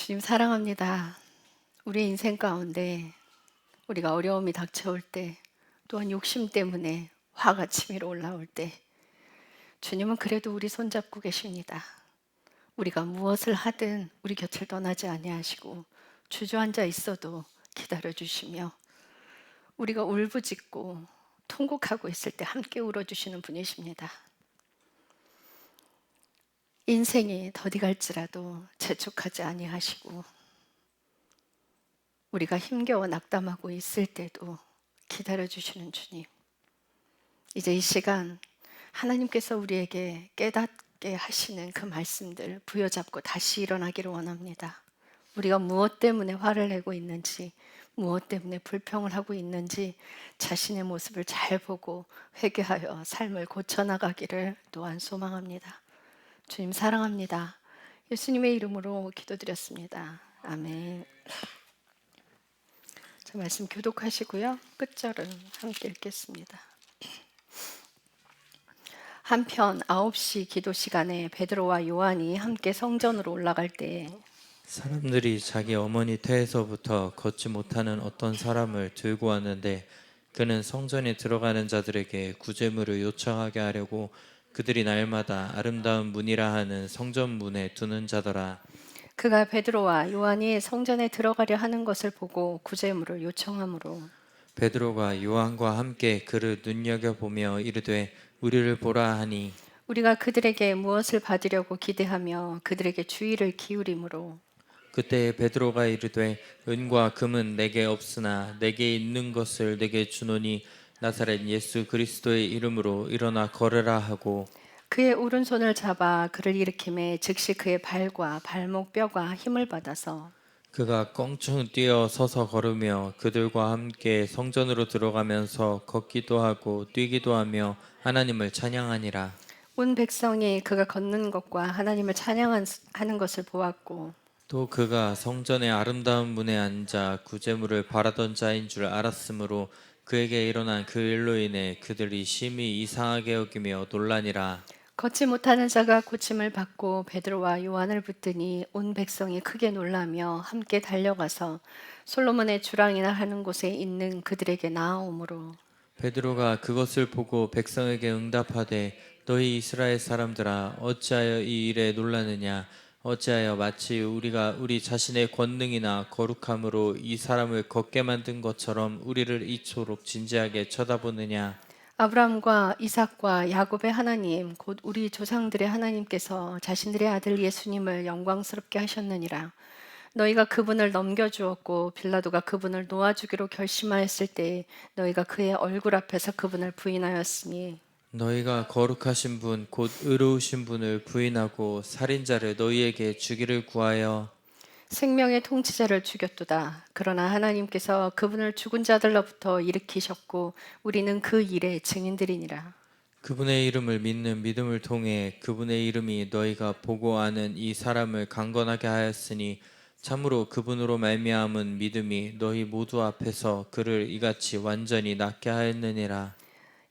주님 사랑합니다. 우리 인생 가운데 우리가 어려움이 닥쳐올 때, 또한 욕심 때문에 화가 치밀어 올라올 때, 주님은 그래도 우리 손잡고 계십니다. 우리가 무엇을 하든 우리 곁을 떠나지 아니하시고 주저앉아 있어도 기다려 주시며, 우리가 울부짖고 통곡하고 있을 때 함께 울어주시는 분이십니다. 인생이 더디 갈지라도 재촉하지 아니하시고, 우리가 힘겨워 낙담하고 있을 때도 기다려주시는 주님. 이제 이 시간 하나님께서 우리에게 깨닫게 하시는 그 말씀들 부여잡고 다시 일어나기를 원합니다. 우리가 무엇 때문에 화를 내고 있는지, 무엇 때문에 불평을 하고 있는지 자신의 모습을 잘 보고 회개하여 삶을 고쳐나가기를 또한 소망합니다. 주님 사랑합니다. 예수님의 이름으로 기도드렸습니다. 아멘. 자, 말씀 교독하시고요. 끝절은 함께 읽겠습니다. 한편 9시 기도 시간에 베드로와 요한이 함께 성전으로 올라갈 때 사람들이 자기 어머니 태에서부터 걷지 못하는 어떤 사람을 들고 왔는데, 그는 성전에 들어가는 자들에게 구제물을 요청하게 하려고 그들이 날마다 아름다운 문이라 하는 성전 문에 두는 자더라. 그가 베드로와 요한이 성전에 들어가려 하는 것을 보고 구제물을 요청하므로 베드로가 요한과 함께 그를 눈여겨보며 이르되 우리를 보라 하니, 우리가 그들에게 무엇을 받으려고 기대하며 그들에게 주의를 기울이므로 그때 베드로가 이르되 은과 금은 내게 없으나 내게 있는 것을 내게 주노니 나사렛 예수 그리스도의 이름으로 일어나 걸으라 하고, 그의 오른손을 잡아 그를 일으키매 즉시 그의 발과 발목 뼈가 힘을 받아서 그가 껑충 뛰어 서서 걸으며 그들과 함께 성전으로 들어가면서 걷기도 하고 뛰기도 하며 하나님을 찬양하니라. 온 백성이 그가 걷는 것과 하나님을 찬양하는 것을 보았고 또 그가 성전의 아름다운 문에 앉아 구제물을 바라던 자인 줄 알았으므로 그에게 일어난 그 일로 인해 그들이 심히 이상하게 여기며 놀라니라. 걷지 못하는 자가 고침을 받고 베드로와 요한을 붙드니 온 백성이 크게 놀라며 함께 달려가서 솔로몬의 주랑이나 하는 곳에 있는 그들에게 나아오므로 베드로가 그것을 보고 백성에게 응답하되 너희 이스라엘 사람들아 어찌하여 이 일에 놀라느냐. 어찌하여 마치 우리가 우리 자신의 권능이나 거룩함으로 이 사람을 걷게 만든 것처럼 우리를 이토록 진지하게 쳐다보느냐. 아브라함과 이삭과 야곱의 하나님 곧 우리 조상들의 하나님께서 자신들의 아들 예수님을 영광스럽게 하셨느니라. 너희가 그분을 넘겨주었고 빌라도가 그분을 놓아주기로 결심하였을 때 너희가 그의 얼굴 앞에서 그분을 부인하였으니 너희가 거룩하신 분 곧 의로우신 분을 부인하고 살인자를 너희에게 주기를 구하여 생명의 통치자를 죽였도다. 그러나 하나님께서 그분을 죽은 자들로부터 일으키셨고 우리는 그 일의 증인들이니라. 그분의 이름을 믿는 믿음을 통해 그분의 이름이 너희가 보고 아는 이 사람을 강건하게 하였으니 참으로 그분으로 말미암은 믿음이 너희 모두 앞에서 그를 이같이 완전히 낫게 하였느니라.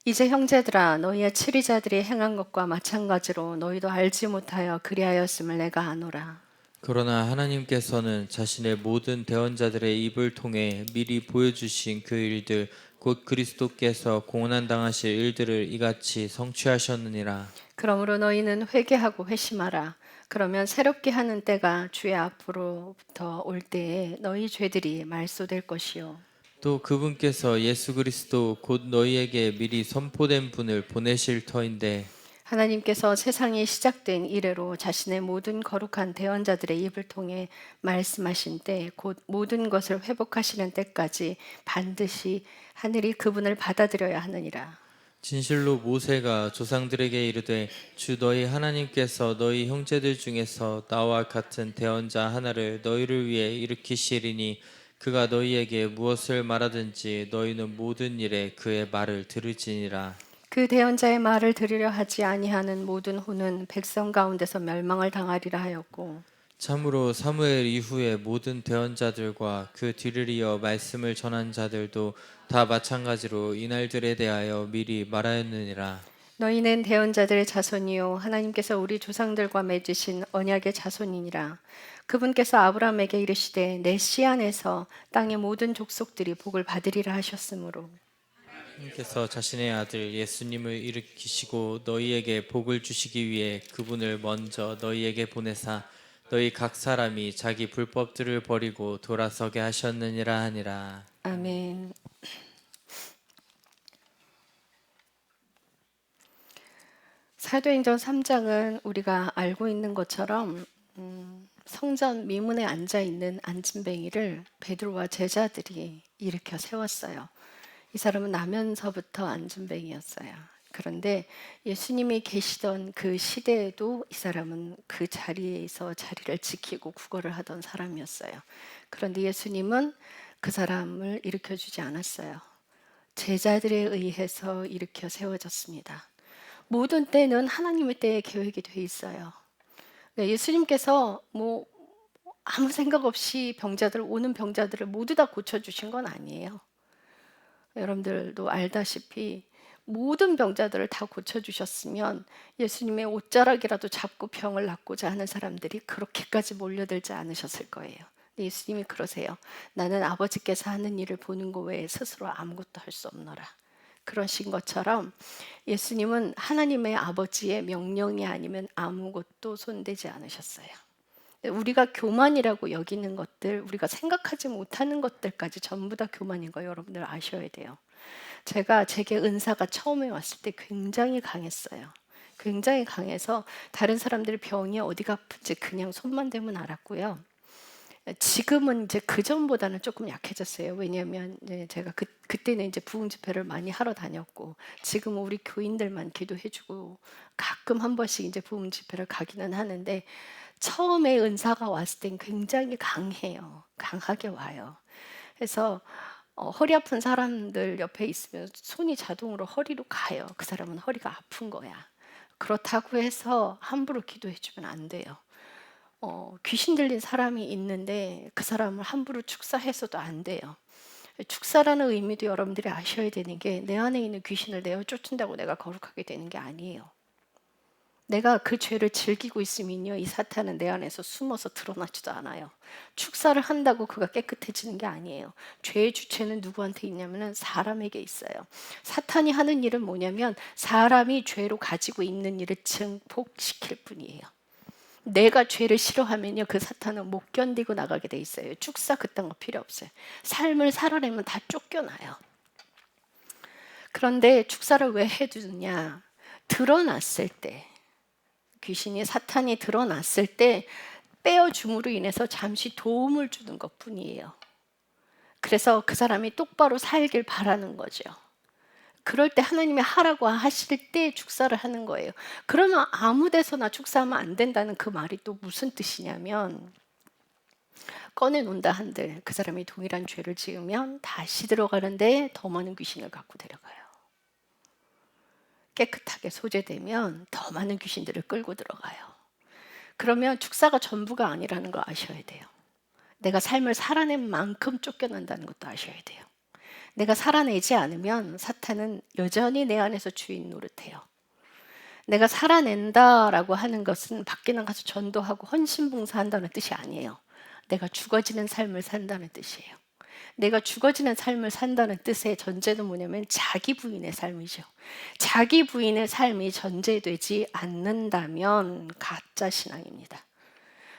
이제 형제들아 너희의 치리자들이 행한 것과 마찬가지로 너희도 알지 못하여 그리하였음을 내가 아노라. 그러나 하나님께서는 자신의 모든 대언자들의 입을 통해 미리 보여주신 그 일들 곧 그리스도께서 고난당하실 일들을 이같이 성취하셨느니라. 그러므로 너희는 회개하고 회심하라. 그러면 새롭게 하는 때가 주의 앞으로부터 올 때에 너희 죄들이 말소될 것이요 또 그분께서 예수 그리스도 곧 너희에게 미리 선포된 분을 보내실 터인데, 하나님께서 세상이 시작된 이래로 자신의 모든 거룩한 대언자들의 입을 통해 말씀하신 때 곧 모든 것을 회복하시는 때까지 반드시 하늘이 그분을 받아들여야 하느니라. 진실로 모세가 조상들에게 이르되 주 너희 하나님께서 너희 형제들 중에서 나와 같은 대언자 하나를 너희를 위해 일으키시리니 그가 너희에게 무엇을 말하든지 너희는 모든 일에 그의 말을 들을지니라. 그 대언자의 말을 들으려 하지 아니하는 모든 호는 백성 가운데서 멸망을 당하리라 하였고 참으로 사무엘 이후에 모든 대언자들과 그 뒤를 이어 말씀을 전한 자들도 다 마찬가지로 이날들에 대하여 미리 말하였느니라. 너희는 대언자들의 자손이요 하나님께서 우리 조상들과 맺으신 언약의 자손이니라. 그분께서 아브라함에게 이르시되 내 씨 안에서 땅의 모든 족속들이 복을 받으리라 하셨으므로 하나님께서 자신의 아들 예수님을 일으키시고 너희에게 복을 주시기 위해 그분을 먼저 너희에게 보내사 너희 각 사람이 자기 불법들을 버리고 돌아서게 하셨느니라 하니라. 아멘. 사도행전 3장은 우리가 알고 있는 것처럼 성전 미문에 앉아 있는 안진뱅이를 베드로와 제자들이 일으켜 세웠어요. 이 사람은 나면서부터 안진뱅이였어요. 그런데 예수님이 계시던 그 시대에도 이 사람은 그 자리에서 자리를 지키고 구걸을 하던 사람이었어요. 그런데 예수님은 그 사람을 일으켜 주지 않았어요. 제자들에 의해서 일으켜 세워졌습니다. 모든 때는 하나님의 때에 계획이 돼 있어요. 예수님께서 아무 생각 없이 오는 병자들을 모두 다 고쳐주신 건 아니에요. 여러분들도 알다시피 모든 병자들을 다 고쳐주셨으면 예수님의 옷자락이라도 잡고 병을 낫고자 하는 사람들이 그렇게까지 몰려들지 않으셨을 거예요. 예수님이 그러세요. 나는 아버지께서 하는 일을 보는 것 외에 스스로 아무것도 할 수 없노라. 그러신 것처럼 예수님은 하나님의 아버지의 명령이 아니면 아무것도 손대지 않으셨어요. 우리가 교만이라고 여기는 것들, 우리가 생각하지 못하는 것들까지 전부 다 교만인 거 여러분들 아셔야 돼요. 제게 은사가 처음에 왔을 때 굉장히 강했어요. 굉장히 강해서 다른 사람들이 병이 어디가 아픈지 그냥 손만 대면 알았고요. 지금은 이제 그 전보다는 조금 약해졌어요. 왜냐하면 제가 그때는 이제 부흥 집회를 많이 하러 다녔고, 지금은 우리 교인들만 기도해주고 가끔 한 번씩 이제 부흥 집회를 가기는 하는데, 처음에 은사가 왔을 땐 굉장히 강해요. 강하게 와요. 그래서 허리 아픈 사람들 옆에 있으면 손이 자동으로 허리로 가요. 그 사람은 허리가 아픈 거야. 그렇다고 해서 함부로 기도해주면 안 돼요. 귀신 들린 사람이 있는데 그 사람을 함부로 축사해서도 안 돼요. 축사라는 의미도 여러분들이 아셔야 되는 게, 내 안에 있는 귀신을 내어 쫓는다고 내가 거룩하게 되는 게 아니에요. 내가 그 죄를 즐기고 있으면요, 이 사탄은 내 안에서 숨어서 드러나지도 않아요. 축사를 한다고 그가 깨끗해지는 게 아니에요. 죄의 주체는 누구한테 있냐면 사람에게 있어요. 사탄이 하는 일은 뭐냐면 사람이 죄로 가지고 있는 일을 증폭시킬 뿐이에요. 내가 죄를 싫어하면요, 그 사탄은 못 견디고 나가게 돼 있어요. 축사 그딴 거 필요 없어요. 삶을 살아내면 다 쫓겨나요. 그런데 축사를 왜 해주느냐? 드러났을 때, 귀신이 사탄이 드러났을 때 빼어줌으로 인해서 잠시 도움을 주는 것 뿐이에요. 그래서 그 사람이 똑바로 살길 바라는 거죠. 그럴 때 하나님이 하라고 하실 때 축사를 하는 거예요. 그러면 아무 데서나 축사하면 안 된다는 그 말이 또 무슨 뜻이냐면, 꺼내놓는다 한들 그 사람이 동일한 죄를 지으면 다시 들어가는데 더 많은 귀신을 갖고 데려가요. 깨끗하게 소재되면 더 많은 귀신들을 끌고 들어가요. 그러면 축사가 전부가 아니라는 걸 아셔야 돼요. 내가 삶을 살아낸 만큼 쫓겨난다는 것도 아셔야 돼요. 내가 살아내지 않으면 사탄은 여전히 내 안에서 주인 노릇해요. 내가 살아낸다라고 하는 것은 밖에 나가서 전도하고 헌신봉사한다는 뜻이 아니에요. 내가 죽어지는 삶을 산다는 뜻이에요. 내가 죽어지는 삶을 산다는 뜻의 전제는 뭐냐면 자기 부인의 삶이죠. 자기 부인의 삶이 전제되지 않는다면 가짜 신앙입니다.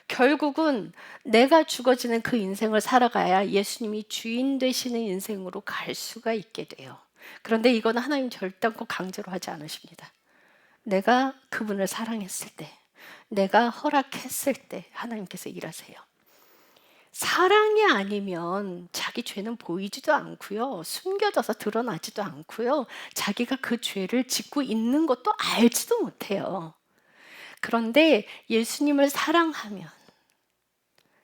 결국은 내가 죽어지는 그 인생을 살아가야 예수님이 주인 되시는 인생으로 갈 수가 있게 돼요. 그런데 이건 하나님 결단코 강제로 하지 않으십니다. 내가 그분을 사랑했을 때, 내가 허락했을 때 하나님께서 일하세요. 사랑이 아니면 자기 죄는 보이지도 않고요, 숨겨져서 드러나지도 않고요, 자기가 그 죄를 짓고 있는 것도 알지도 못해요. 그런데 예수님을 사랑하면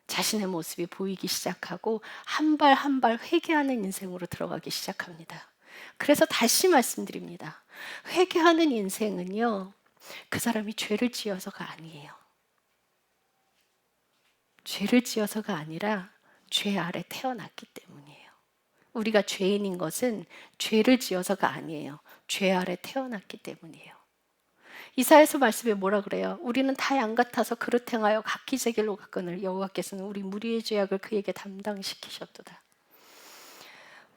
자신의 모습이 보이기 시작하고 한 발 한 발 회개하는 인생으로 들어가기 시작합니다. 그래서 다시 말씀드립니다. 회개하는 인생은요, 그 사람이 죄를 지어서가 아니에요. 죄를 지어서가 아니라 죄 아래 태어났기 때문이에요. 우리가 죄인인 것은 죄를 지어서가 아니에요. 죄 아래 태어났기 때문이에요. 이사야서 말씀에 뭐라 그래요? 우리는 다 양 같아서 그릇 행하여 각기 제 길로 갔거늘 여호와께서는 우리 무리의 죄악을 그에게 담당시키셨도다.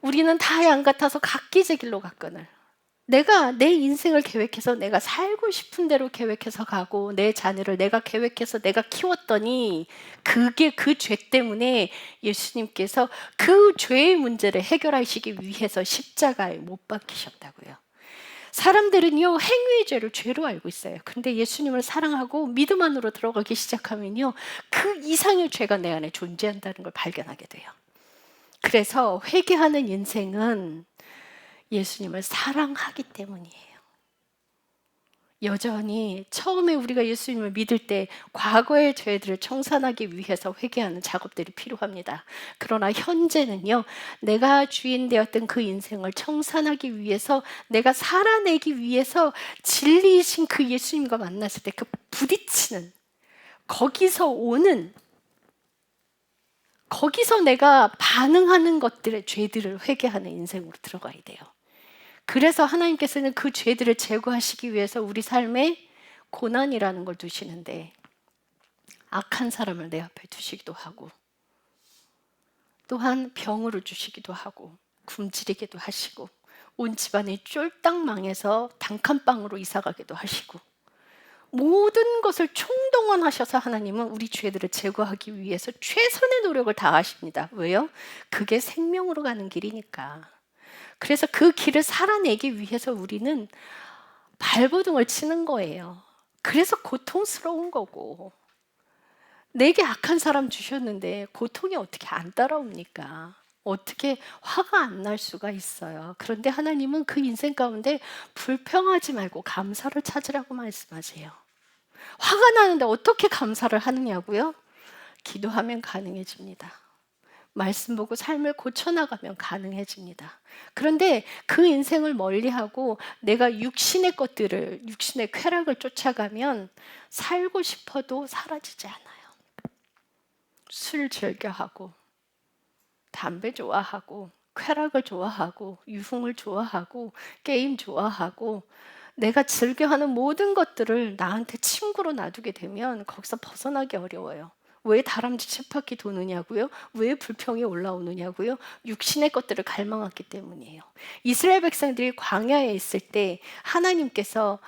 우리는 다 양 같아서 각기 제 길로 갔거늘. 내가 내 인생을 계획해서 내가 살고 싶은 대로 계획해서 가고 내 자녀를 내가 계획해서 내가 키웠더니 그게 그 죄 때문에 예수님께서 그 죄의 문제를 해결하시기 위해서 십자가에 못 박히셨다고요. 사람들은요, 행위의 죄를 죄로 알고 있어요. 그런데 예수님을 사랑하고 믿음 안으로 들어가기 시작하면요, 그 이상의 죄가 내 안에 존재한다는 걸 발견하게 돼요. 그래서 회개하는 인생은 예수님을 사랑하기 때문이에요. 여전히 처음에 우리가 예수님을 믿을 때 과거의 죄들을 청산하기 위해서 회개하는 작업들이 필요합니다. 그러나 현재는요, 내가 주인 되었던 그 인생을 청산하기 위해서, 내가 살아내기 위해서 진리이신 그 예수님과 만났을 때 그 부딪히는, 거기서 내가 반응하는 것들의 죄들을 회개하는 인생으로 들어가야 돼요. 그래서 하나님께서는 그 죄들을 제거하시기 위해서 우리 삶에 고난이라는 걸 두시는데, 악한 사람을 내 앞에 두시기도 하고, 또한 병으로 주시기도 하고, 굶주리기도 하시고, 온 집안이 쫄딱 망해서 단칸방으로 이사가기도 하시고, 모든 것을 총동원하셔서 하나님은 우리 죄들을 제거하기 위해서 최선의 노력을 다하십니다. 왜요? 그게 생명으로 가는 길이니까. 그래서 그 길을 살아내기 위해서 우리는 발버둥을 치는 거예요. 그래서 고통스러운 거고, 내게 악한 사람 주셨는데 고통이 어떻게 안 따라옵니까? 어떻게 화가 안 날 수가 있어요. 그런데 하나님은 그 인생 가운데 불평하지 말고 감사를 찾으라고 말씀하세요. 화가 나는데 어떻게 감사를 하느냐고요? 기도하면 가능해집니다. 말씀 보고 삶을 고쳐나가면 가능해집니다. 그런데 그 인생을 멀리하고 내가 육신의 것들을, 육신의 쾌락을 쫓아가면 살고 싶어도 사라지지 않아요. 술 즐겨하고, 담배 좋아하고, 쾌락을 좋아하고, 유흥을 좋아하고, 게임 좋아하고, 내가 즐겨하는 모든 것들을 나한테 친구로 놔두게 되면 거기서 벗어나기 어려워요. 왜 다람쥐 쳇바퀴 도느냐고요? 왜 불평이 올라오느냐고요? 육신의 것들을 갈망했기 때문이에요. 이스라엘 백성들이 광야에 있을 때 하나님께서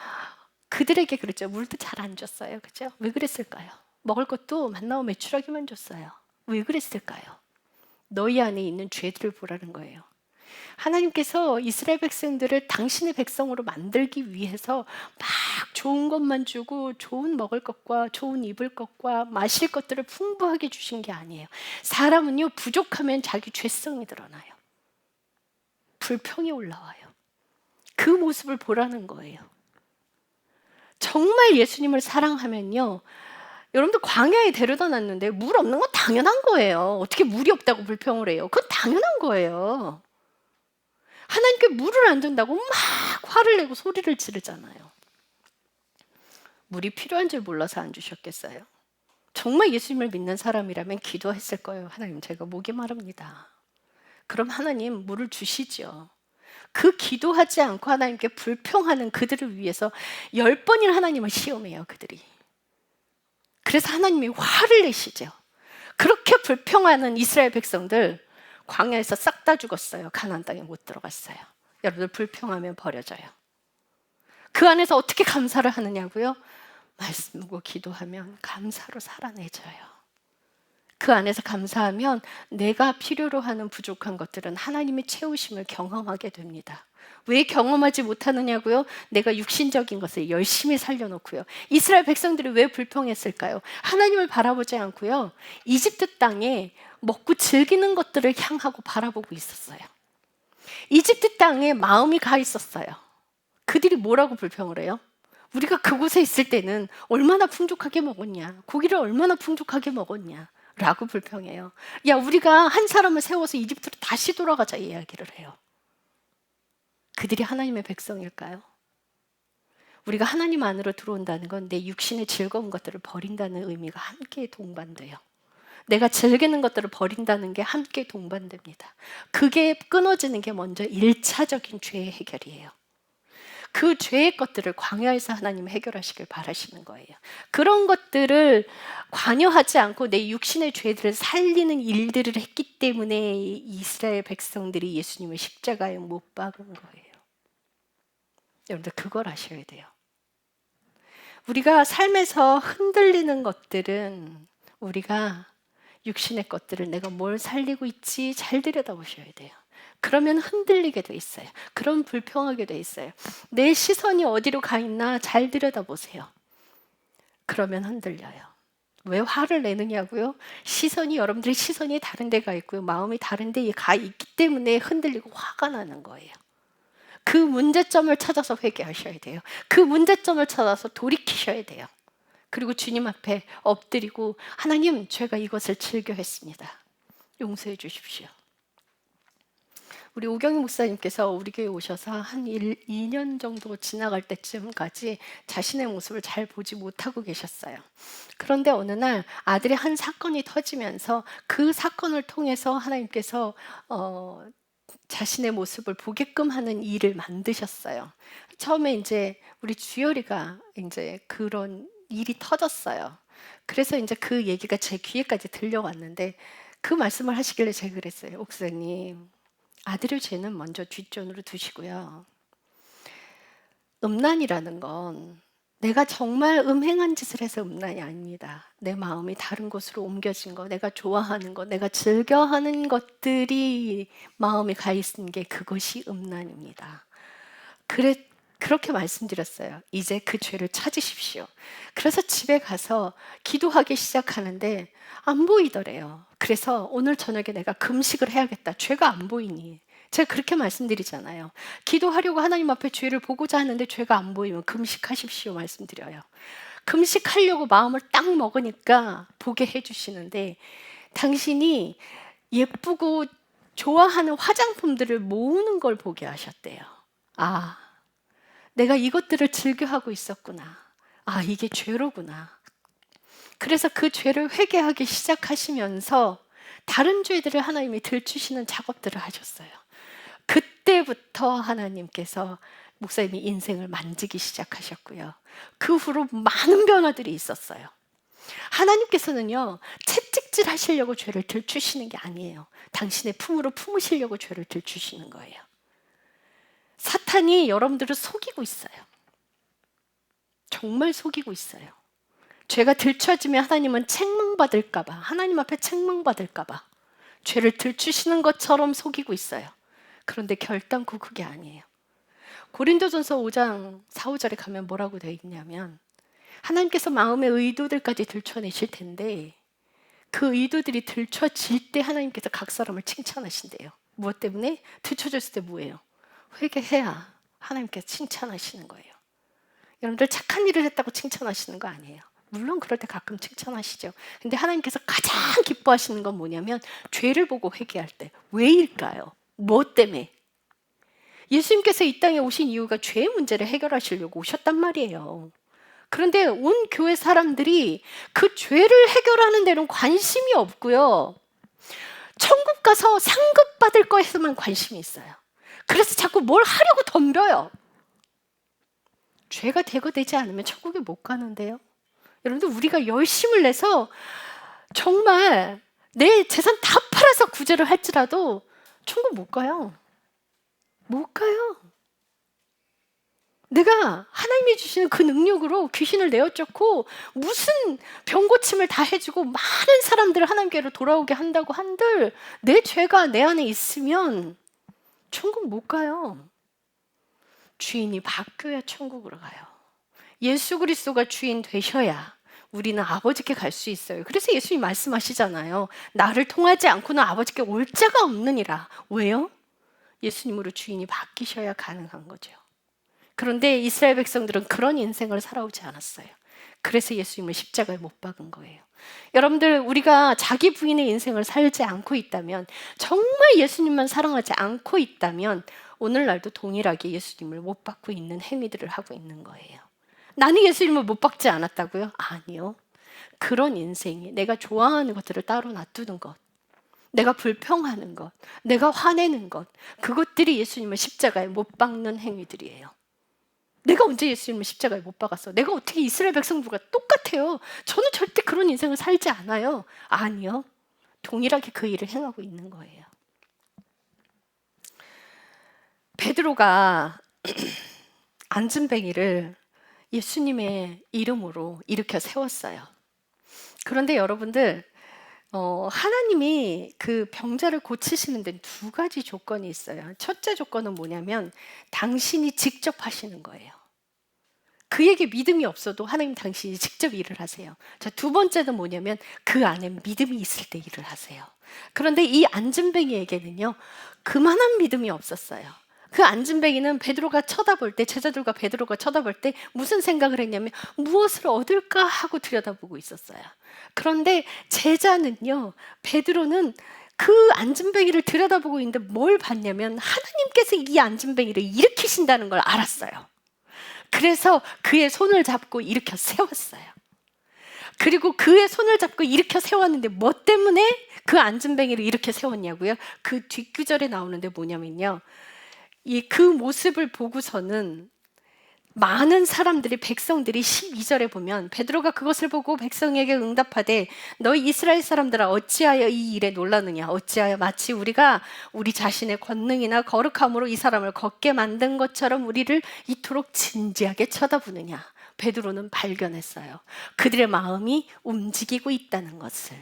그들에게 그랬죠. 물도 잘 안 줬어요. 그죠? 왜 그랬을까요? 먹을 것도 만나고 메추라기만 줬어요. 왜 그랬을까요? 너희 안에 있는 죄들을 보라는 거예요. 하나님께서 이스라엘 백성들을 당신의 백성으로 만들기 위해서 막 좋은 것만 주고 좋은 먹을 것과 좋은 입을 것과 마실 것들을 풍부하게 주신 게 아니에요. 사람은요, 부족하면 자기 죄성이 드러나요. 불평이 올라와요. 그 모습을 보라는 거예요. 정말 예수님을 사랑하면요, 여러분들 광야에 데려다 놨는데 물 없는 건 당연한 거예요. 어떻게 물이 없다고 불평을 해요? 그건 당연한 거예요. 하나님께 물을 안 준다고 막 화를 내고 소리를 지르잖아요. 물이 필요한 줄 몰라서 안 주셨겠어요? 정말 예수님을 믿는 사람이라면 기도했을 거예요. 하나님, 제가 목이 마릅니다. 그럼 하나님 물을 주시죠. 그 기도하지 않고 하나님께 불평하는 그들을 위해서 10번이나 하나님을 시험해요, 그들이. 그래서 하나님이 화를 내시죠. 그렇게 불평하는 이스라엘 백성들 광야에서 싹 다 죽었어요. 가나안 땅에 못 들어갔어요. 여러분들 불평하면 버려져요. 그 안에서 어떻게 감사를 하느냐고요? 말씀 보고 기도하면 감사로 살아내져요. 그 안에서 감사하면 내가 필요로 하는 부족한 것들은 하나님의 채우심을 경험하게 됩니다. 왜 경험하지 못하느냐고요? 내가 육신적인 것을 열심히 살려놓고요. 이스라엘 백성들이 왜 불평했을까요? 하나님을 바라보지 않고요, 이집트 땅에 먹고 즐기는 것들을 향하고 바라보고 있었어요. 이집트 땅에 마음이 가 있었어요. 그들이 뭐라고 불평을 해요? 우리가 그곳에 있을 때는 얼마나 풍족하게 먹었냐, 고기를 얼마나 풍족하게 먹었냐 라고 불평해요. 야, 우리가 한 사람을 세워서 이집트로 다시 돌아가자 이야기를 해요. 그들이 하나님의 백성일까요? 우리가 하나님 안으로 들어온다는 건 내 육신의 즐거운 것들을 버린다는 의미가 함께 동반돼요. 내가 즐기는 것들을 버린다는 게 함께 동반됩니다. 그게 끊어지는 게 먼저 1차적인 죄의 해결이에요. 그 죄의 것들을 광야에서 하나님 해결하시길 바라시는 거예요. 그런 것들을 관여하지 않고 내 육신의 죄들을 살리는 일들을 했기 때문에 이스라엘 백성들이 예수님을 십자가에 못 박은 거예요. 여러분들 그걸 아셔야 돼요. 우리가 삶에서 흔들리는 것들은 우리가 육신의 것들을 내가 뭘 살리고 있지 잘 들여다보셔야 돼요. 그러면 흔들리게 돼 있어요. 그럼 불평하게 돼 있어요. 내 시선이 어디로 가 있나 잘 들여다보세요. 그러면 흔들려요. 왜 화를 내느냐고요? 시선이 여러분들의 시선이 다른 데 가 있고요. 마음이 다른 데에 가 있기 때문에 흔들리고 화가 나는 거예요. 그 문제점을 찾아서 회개하셔야 돼요. 그 문제점을 찾아서 돌이키셔야 돼요. 그리고 주님 앞에 엎드리고 하나님, 제가 이것을 즐겨 했습니다. 용서해 주십시오. 우리 오경희 목사님께서 우리 교회 오셔서 한 2년 정도 지나갈 때쯤까지 자신의 모습을 잘 보지 못하고 계셨어요. 그런데 어느 날 아들의 한 사건이 터지면서 그 사건을 통해서 하나님께서 자신의 모습을 보게끔 하는 일을 만드셨어요. 처음에 이제 우리 주열이가 이제 그런 일이 터졌어요. 그래서 이제 그 얘기가 제 귀에까지 들려왔는데 그 말씀을 하시길래 제가 그랬어요. 목사님, 아들의 죄는 먼저 뒷전으로 두시고요. 음란이라는 건 내가 정말 음행한 짓을 해서 음란이 아닙니다. 내 마음이 다른 곳으로 옮겨진 거, 내가 좋아하는 거, 내가 즐겨하는 것들이 마음에 가 있는 게 그것이 음란입니다. 그렇게 말씀드렸어요. 이제 그 죄를 찾으십시오. 그래서 집에 가서 기도하기 시작하는데 안 보이더래요. 그래서 오늘 저녁에 내가 금식을 해야겠다. 죄가 안 보이니. 제가 그렇게 말씀드리잖아요. 기도하려고 하나님 앞에 죄를 보고자 하는데 죄가 안 보이면 금식하십시오 말씀드려요. 금식하려고 마음을 딱 먹으니까 보게 해주시는데 당신이 예쁘고 좋아하는 화장품들을 모으는 걸 보게 하셨대요. 아, 내가 이것들을 즐겨하고 있었구나. 아, 이게 죄로구나. 그래서 그 죄를 회개하기 시작하시면서 다른 죄들을 하나님이 들추시는 작업들을 하셨어요. 그때부터 하나님께서 목사님이 인생을 만지기 시작하셨고요. 그 후로 많은 변화들이 있었어요. 하나님께서는요, 채찍질 하시려고 죄를 들추시는 게 아니에요. 당신의 품으로 품으시려고 죄를 들추시는 거예요. 사탄이 여러분들을 속이고 있어요. 정말 속이고 있어요. 죄가 들춰지면 하나님은 책망받을까봐, 하나님 앞에 책망받을까봐 죄를 들추시는 것처럼 속이고 있어요. 그런데 결단코 그게 아니에요. 고린도전서 5장 4, 5절에 가면 뭐라고 되어 있냐면 하나님께서 마음의 의도들까지 들춰내실 텐데 그 의도들이 들춰질 때 하나님께서 각 사람을 칭찬하신대요. 무엇 때문에? 들춰졌을 때 뭐예요? 회개해야 하나님께서 칭찬하시는 거예요. 여러분들 착한 일을 했다고 칭찬하시는 거 아니에요. 물론 그럴 때 가끔 칭찬하시죠. 근데 하나님께서 가장 기뻐하시는 건 뭐냐면 죄를 보고 회개할 때. 왜일까요? 뭐 때문에? 예수님께서 이 땅에 오신 이유가 죄의 문제를 해결하시려고 오셨단 말이에요. 그런데 온 교회 사람들이 그 죄를 해결하는 데는 관심이 없고요. 천국 가서 상급 받을 거에서만 관심이 있어요. 그래서 자꾸 뭘 하려고 덤벼요. 죄가 대거되지 않으면 천국에 못 가는데요. 여러분들 우리가 열심을 내서 정말 내 재산 다 팔아서 구제를 할지라도 천국 못 가요. 못 가요. 내가 하나님이 주시는 그 능력으로 귀신을 내어쫓고 무슨 병 고침을 다 해주고 많은 사람들을 하나님께로 돌아오게 한다고 한들 내 죄가 내 안에 있으면 천국 못 가요. 주인이 바뀌어야 천국으로 가요. 예수 그리스도가 주인 되셔야 우리는 아버지께 갈 수 있어요. 그래서 예수님 말씀하시잖아요. 나를 통하지 않고는 아버지께 올 자가 없느니라. 왜요? 예수님으로 주인이 바뀌셔야 가능한 거죠. 그런데 이스라엘 백성들은 그런 인생을 살아오지 않았어요. 그래서 예수님을 십자가에 못 박은 거예요. 여러분들 우리가 자기 부인의 인생을 살지 않고 있다면 정말 예수님만 사랑하지 않고 있다면 오늘날도 동일하게 예수님을 못 박고 있는 행위들을 하고 있는 거예요. 나는 예수님을 못 박지 않았다고요? 아니요. 그런 인생이 내가 좋아하는 것들을 따로 놔두는 것, 내가 불평하는 것, 내가 화내는 것, 그것들이 예수님을 십자가에 못 박는 행위들이에요. 내가 언제 예수님을 십자가에 못 박았어? 내가 어떻게 이스라엘 백성들과 똑같아요? 저는 절대 그런 인생을 살지 않아요. 아니요. 동일하게 그 일을 행하고 있는 거예요. 베드로가 안진뱅이를 예수님의 이름으로 일으켜 세웠어요. 그런데 여러분들, 하나님이 그 병자를 고치시는 데는 두 가지 조건이 있어요. 첫째 조건은 뭐냐면 당신이 직접 하시는 거예요. 그에게 믿음이 없어도 하나님 당신이 직접 일을 하세요. 자, 두 번째는 뭐냐면 그 안에 믿음이 있을 때 일을 하세요. 그런데 이 안진뱅이에게는요, 그만한 믿음이 없었어요. 그 안진뱅이는 베드로가 쳐다볼 때, 제자들과 베드로가 쳐다볼 때 무슨 생각을 했냐면 무엇을 얻을까 하고 들여다보고 있었어요. 그런데 제자는요, 베드로는 그 안진뱅이를 들여다보고 있는데 뭘 봤냐면 하나님께서 이 안진뱅이를 일으키신다는 걸 알았어요. 그래서 그의 손을 잡고 일으켜 세웠어요. 그리고 그의 손을 잡고 일으켜 세웠는데 뭐 때문에 그 안진뱅이를 일으켜 세웠냐고요? 그 뒷구절에 나오는데 뭐냐면요, 그 모습을 보고서는 많은 사람들이, 백성들이 12절에 보면 베드로가 그것을 보고 백성에게 응답하되 너희 이스라엘 사람들아 어찌하여 이 일에 놀라느냐, 어찌하여 마치 우리가 우리 자신의 권능이나 거룩함으로 이 사람을 걷게 만든 것처럼 우리를 이토록 진지하게 쳐다보느냐. 베드로는 발견했어요. 그들의 마음이 움직이고 있다는 것을.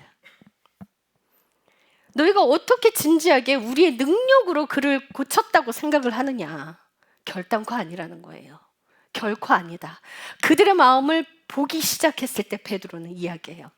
너희가 어떻게 진지하게 우리의 능력으로 그를 고쳤다고 생각을 하느냐. 결단코 아니라는 거예요. 결코 아니다. 그들의 마음을 보기 시작했을 때 베드로는 이야기해요.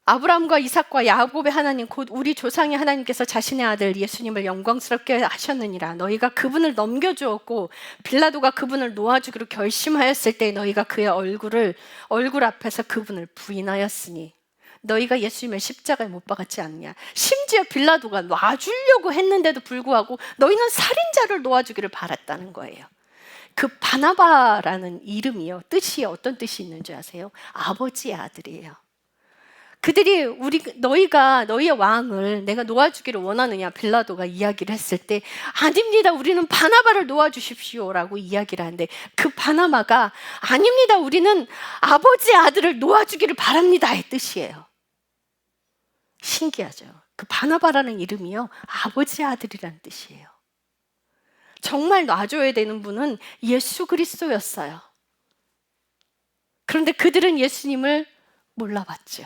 아브라함과 이삭과 야곱의 하나님 곧 우리 조상의 하나님께서 자신의 아들 예수님을 영광스럽게 하셨느니라. 너희가 그분을 넘겨주었고 빌라도가 그분을 놓아주기로 결심하였을 때 너희가 그의 얼굴 앞에서 그분을 부인하였으니 너희가 예수님을 십자가에 못 박았지 않느냐. 심지어 빌라도가 놔주려고 했는데도 불구하고 너희는 살인자를 놓아주기를 바랐다는 거예요. 그 바나바라는 이름이요, 뜻이 어떤 뜻이 있는 줄 아세요? 아버지의 아들이에요. 그들이 너희가 너희의 왕을 내가 놓아주기를 원하느냐 빌라도가 이야기를 했을 때 아닙니다, 우리는 바나바를 놓아주십시오라고 이야기를 하는데 그 바나바가 아닙니다, 우리는 아버지의 아들을 놓아주기를 바랍니다의 뜻이에요. 신기하죠? 그 바나바라는 이름이요, 아버지의 아들이라는 뜻이에요. 정말 놔줘야 되는 분은 예수 그리스도였어요. 그런데 그들은 예수님을 몰라봤죠.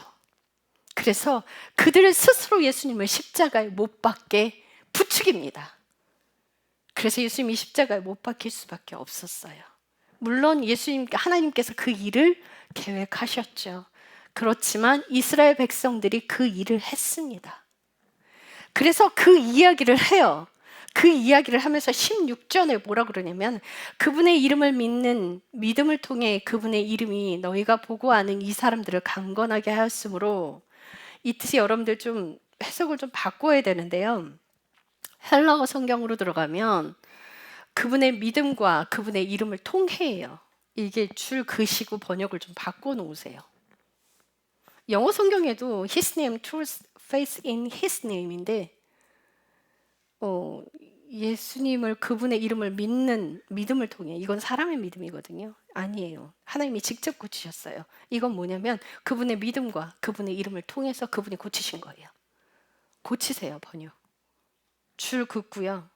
그래서 그들을 스스로 예수님을 십자가에 못 박게 부추깁니다. 그래서 예수님이 십자가에 못 박힐 수밖에 없었어요. 물론 하나님께서 그 일을 계획하셨죠. 그렇지만 이스라엘 백성들이 그 일을 했습니다. 그래서 그 이야기를 해요. 그 이야기를 하면서 16절에 뭐라 그러냐면 그분의 이름을 믿는 믿음을 통해 그분의 이름이 너희가 보고 아는 이 사람들을 강건하게 하였으므로, 이 뜻이 여러분들 좀 해석을 좀 바꿔야 되는데요. 헬라어 성경으로 들어가면 그분의 믿음과 그분의 이름을 통해예요. 이게 줄 그시고 번역을 좀 바꿔 놓으세요. 영어 성경에도 His name, truth, faith in His name인데 예수님을 그분의 이름을 믿는 믿음을 통해, 이건 사람의 믿음이거든요. 아니에요. 하나님이 직접 고치셨어요. 이건 뭐냐면 그분의 믿음과 그분의 이름을 통해서 그분이 고치신 거예요. 고치세요, 번역. 줄 긋고요.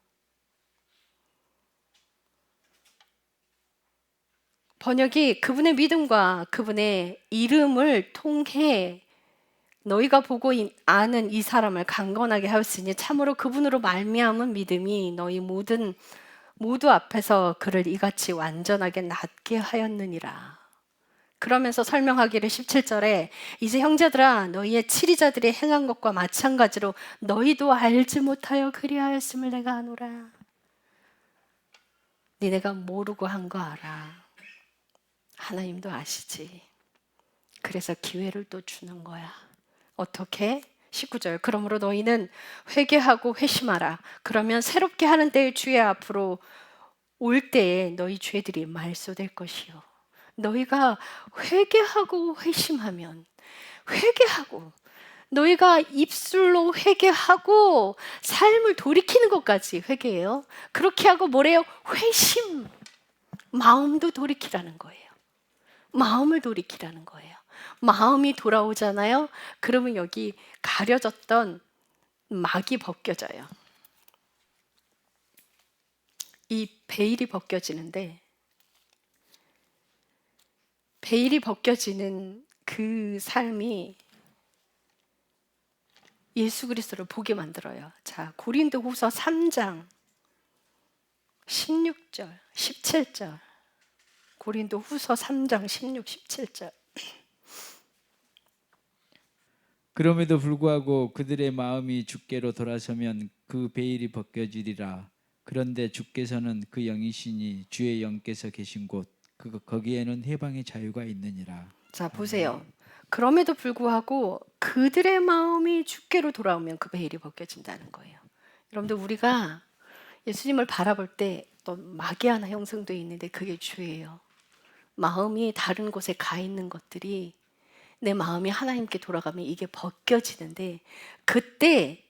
번역이 그분의 믿음과 그분의 이름을 통해 너희가 보고 아는 이 사람을 강건하게 하였으니 참으로 그분으로 말미암은 믿음이 너희 모두 앞에서 그를 이같이 완전하게 낫게 하였느니라. 그러면서 설명하기를 17절에 이제 형제들아 너희의 치리자들이 행한 것과 마찬가지로 너희도 알지 못하여 그리하였음을 내가 아노라. 니네가 모르고 한 거 알아. 하나님도 아시지. 그래서 기회를 또 주는 거야. 어떻게? 19절. 그러므로 너희는 회개하고 회심하라. 그러면 새롭게 하는 때의 주의 앞으로 올 때에 너희 죄들이 말소될 것이요. 너희가 회개하고 회심하면, 회개하고 너희가 입술로 회개하고 삶을 돌이키는 것까지 회개해요. 그렇게 하고 뭐래요? 회심. 마음도 돌이키라는 거예요. 마음을 돌이키라는 거예요. 마음이 돌아오잖아요. 그러면 여기 가려졌던 막이 벗겨져요. 이 베일이 벗겨지는데, 베일이 벗겨지는 그 삶이 예수 그리스도를 보게 만들어요. 자, 고린도후서 3장 16절, 17절. 고린도후서 3장 16, 17절. 그럼에도 불구하고 그들의 마음이 주께로 돌아서면 그 베일이 벗겨지리라. 그런데 주께서는 그 영이시니 주의 영께서 계신 곳 거기에는 해방의 자유가 있느니라. 자, 보세요. 그럼에도 불구하고 그들의 마음이 주께로 돌아오면 그 베일이 벗겨진다는 거예요. 여러분들, 우리가 예수님을 바라볼 때 어떤 막이 하나 형성되어 있는데 그게 주예요. 마음이 다른 곳에 가 있는 것들이 내 마음이 하나님께 돌아가면 이게 벗겨지는데, 그때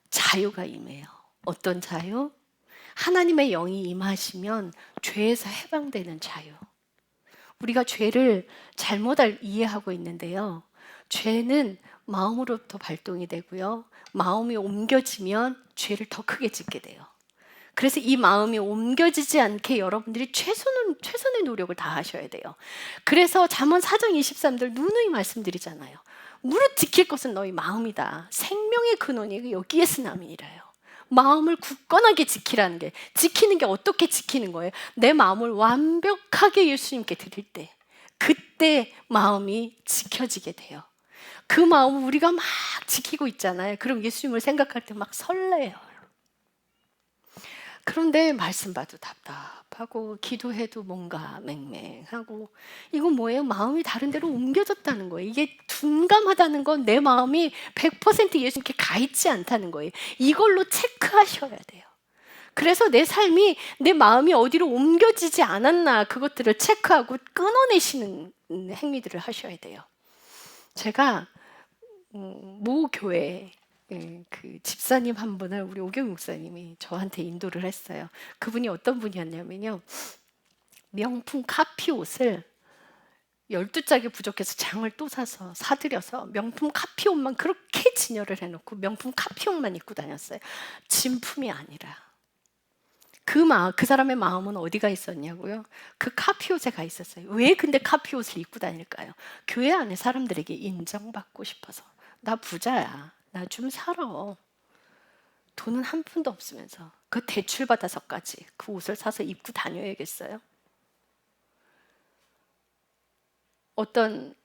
자유가 임해요. 어떤 자유? 하나님의 영이 임하시면 죄에서 해방되는 자유. 우리가 죄를 잘못 이해하고 있는데요. 죄는 마음으로부터 발동이 되고요. 마음이 옮겨지면 죄를 더 크게 짓게 돼요. 그래서 이 마음이 옮겨지지 않게 여러분들이 최선의 노력을 다 하셔야 돼요. 그래서 잠언 4장 23절 누누이 말씀드리잖아요. 무릇 지킬 것은 너희 마음이다. 생명의 근원이 여기에 쓰나미니라요. 마음을 굳건하게 지키라는 게, 지키는 게 어떻게 지키는 거예요? 내 마음을 완벽하게 예수님께 드릴 때, 그때 마음이 지켜지게 돼요. 그 마음을 우리가 막 지키고 있잖아요. 그럼 예수님을 생각할 때 막 설레요. 그런데 말씀 봐도 답답하고 기도해도 뭔가 맹맹하고, 이건 뭐예요? 마음이 다른 데로 옮겨졌다는 거예요. 이게 둔감하다는 건 내 마음이 100% 예수님께 가 있지 않다는 거예요. 이걸로 체크하셔야 돼요. 그래서 내 삶이, 내 마음이 어디로 옮겨지지 않았나, 그것들을 체크하고 끊어내시는 행위들을 하셔야 돼요. 제가 모 교회 그 집사님 한 분을 우리 오경 목사님이 저한테 인도를 했어요. 그분이 어떤 분이었냐면요, 명품 카피 옷을 12짝이 부족해서 장을 또 사서 사들여서 명품 카피 옷만 그렇게 진열을 해놓고 명품 카피 옷만 입고 다녔어요. 진품이 아니라. 그 사람의 마음은 어디가 있었냐고요? 그 카피 옷에 가 있었어요. 왜 근데 카피 옷을 입고 다닐까요? 교회 안에 사람들에게 인정받고 싶어서. 나 부자야, 나 좀 살아. 돈은 한 푼도 없으면서 그 대출 받아서까지 그 옷을 사서 입고 다녀야겠어요? 어떤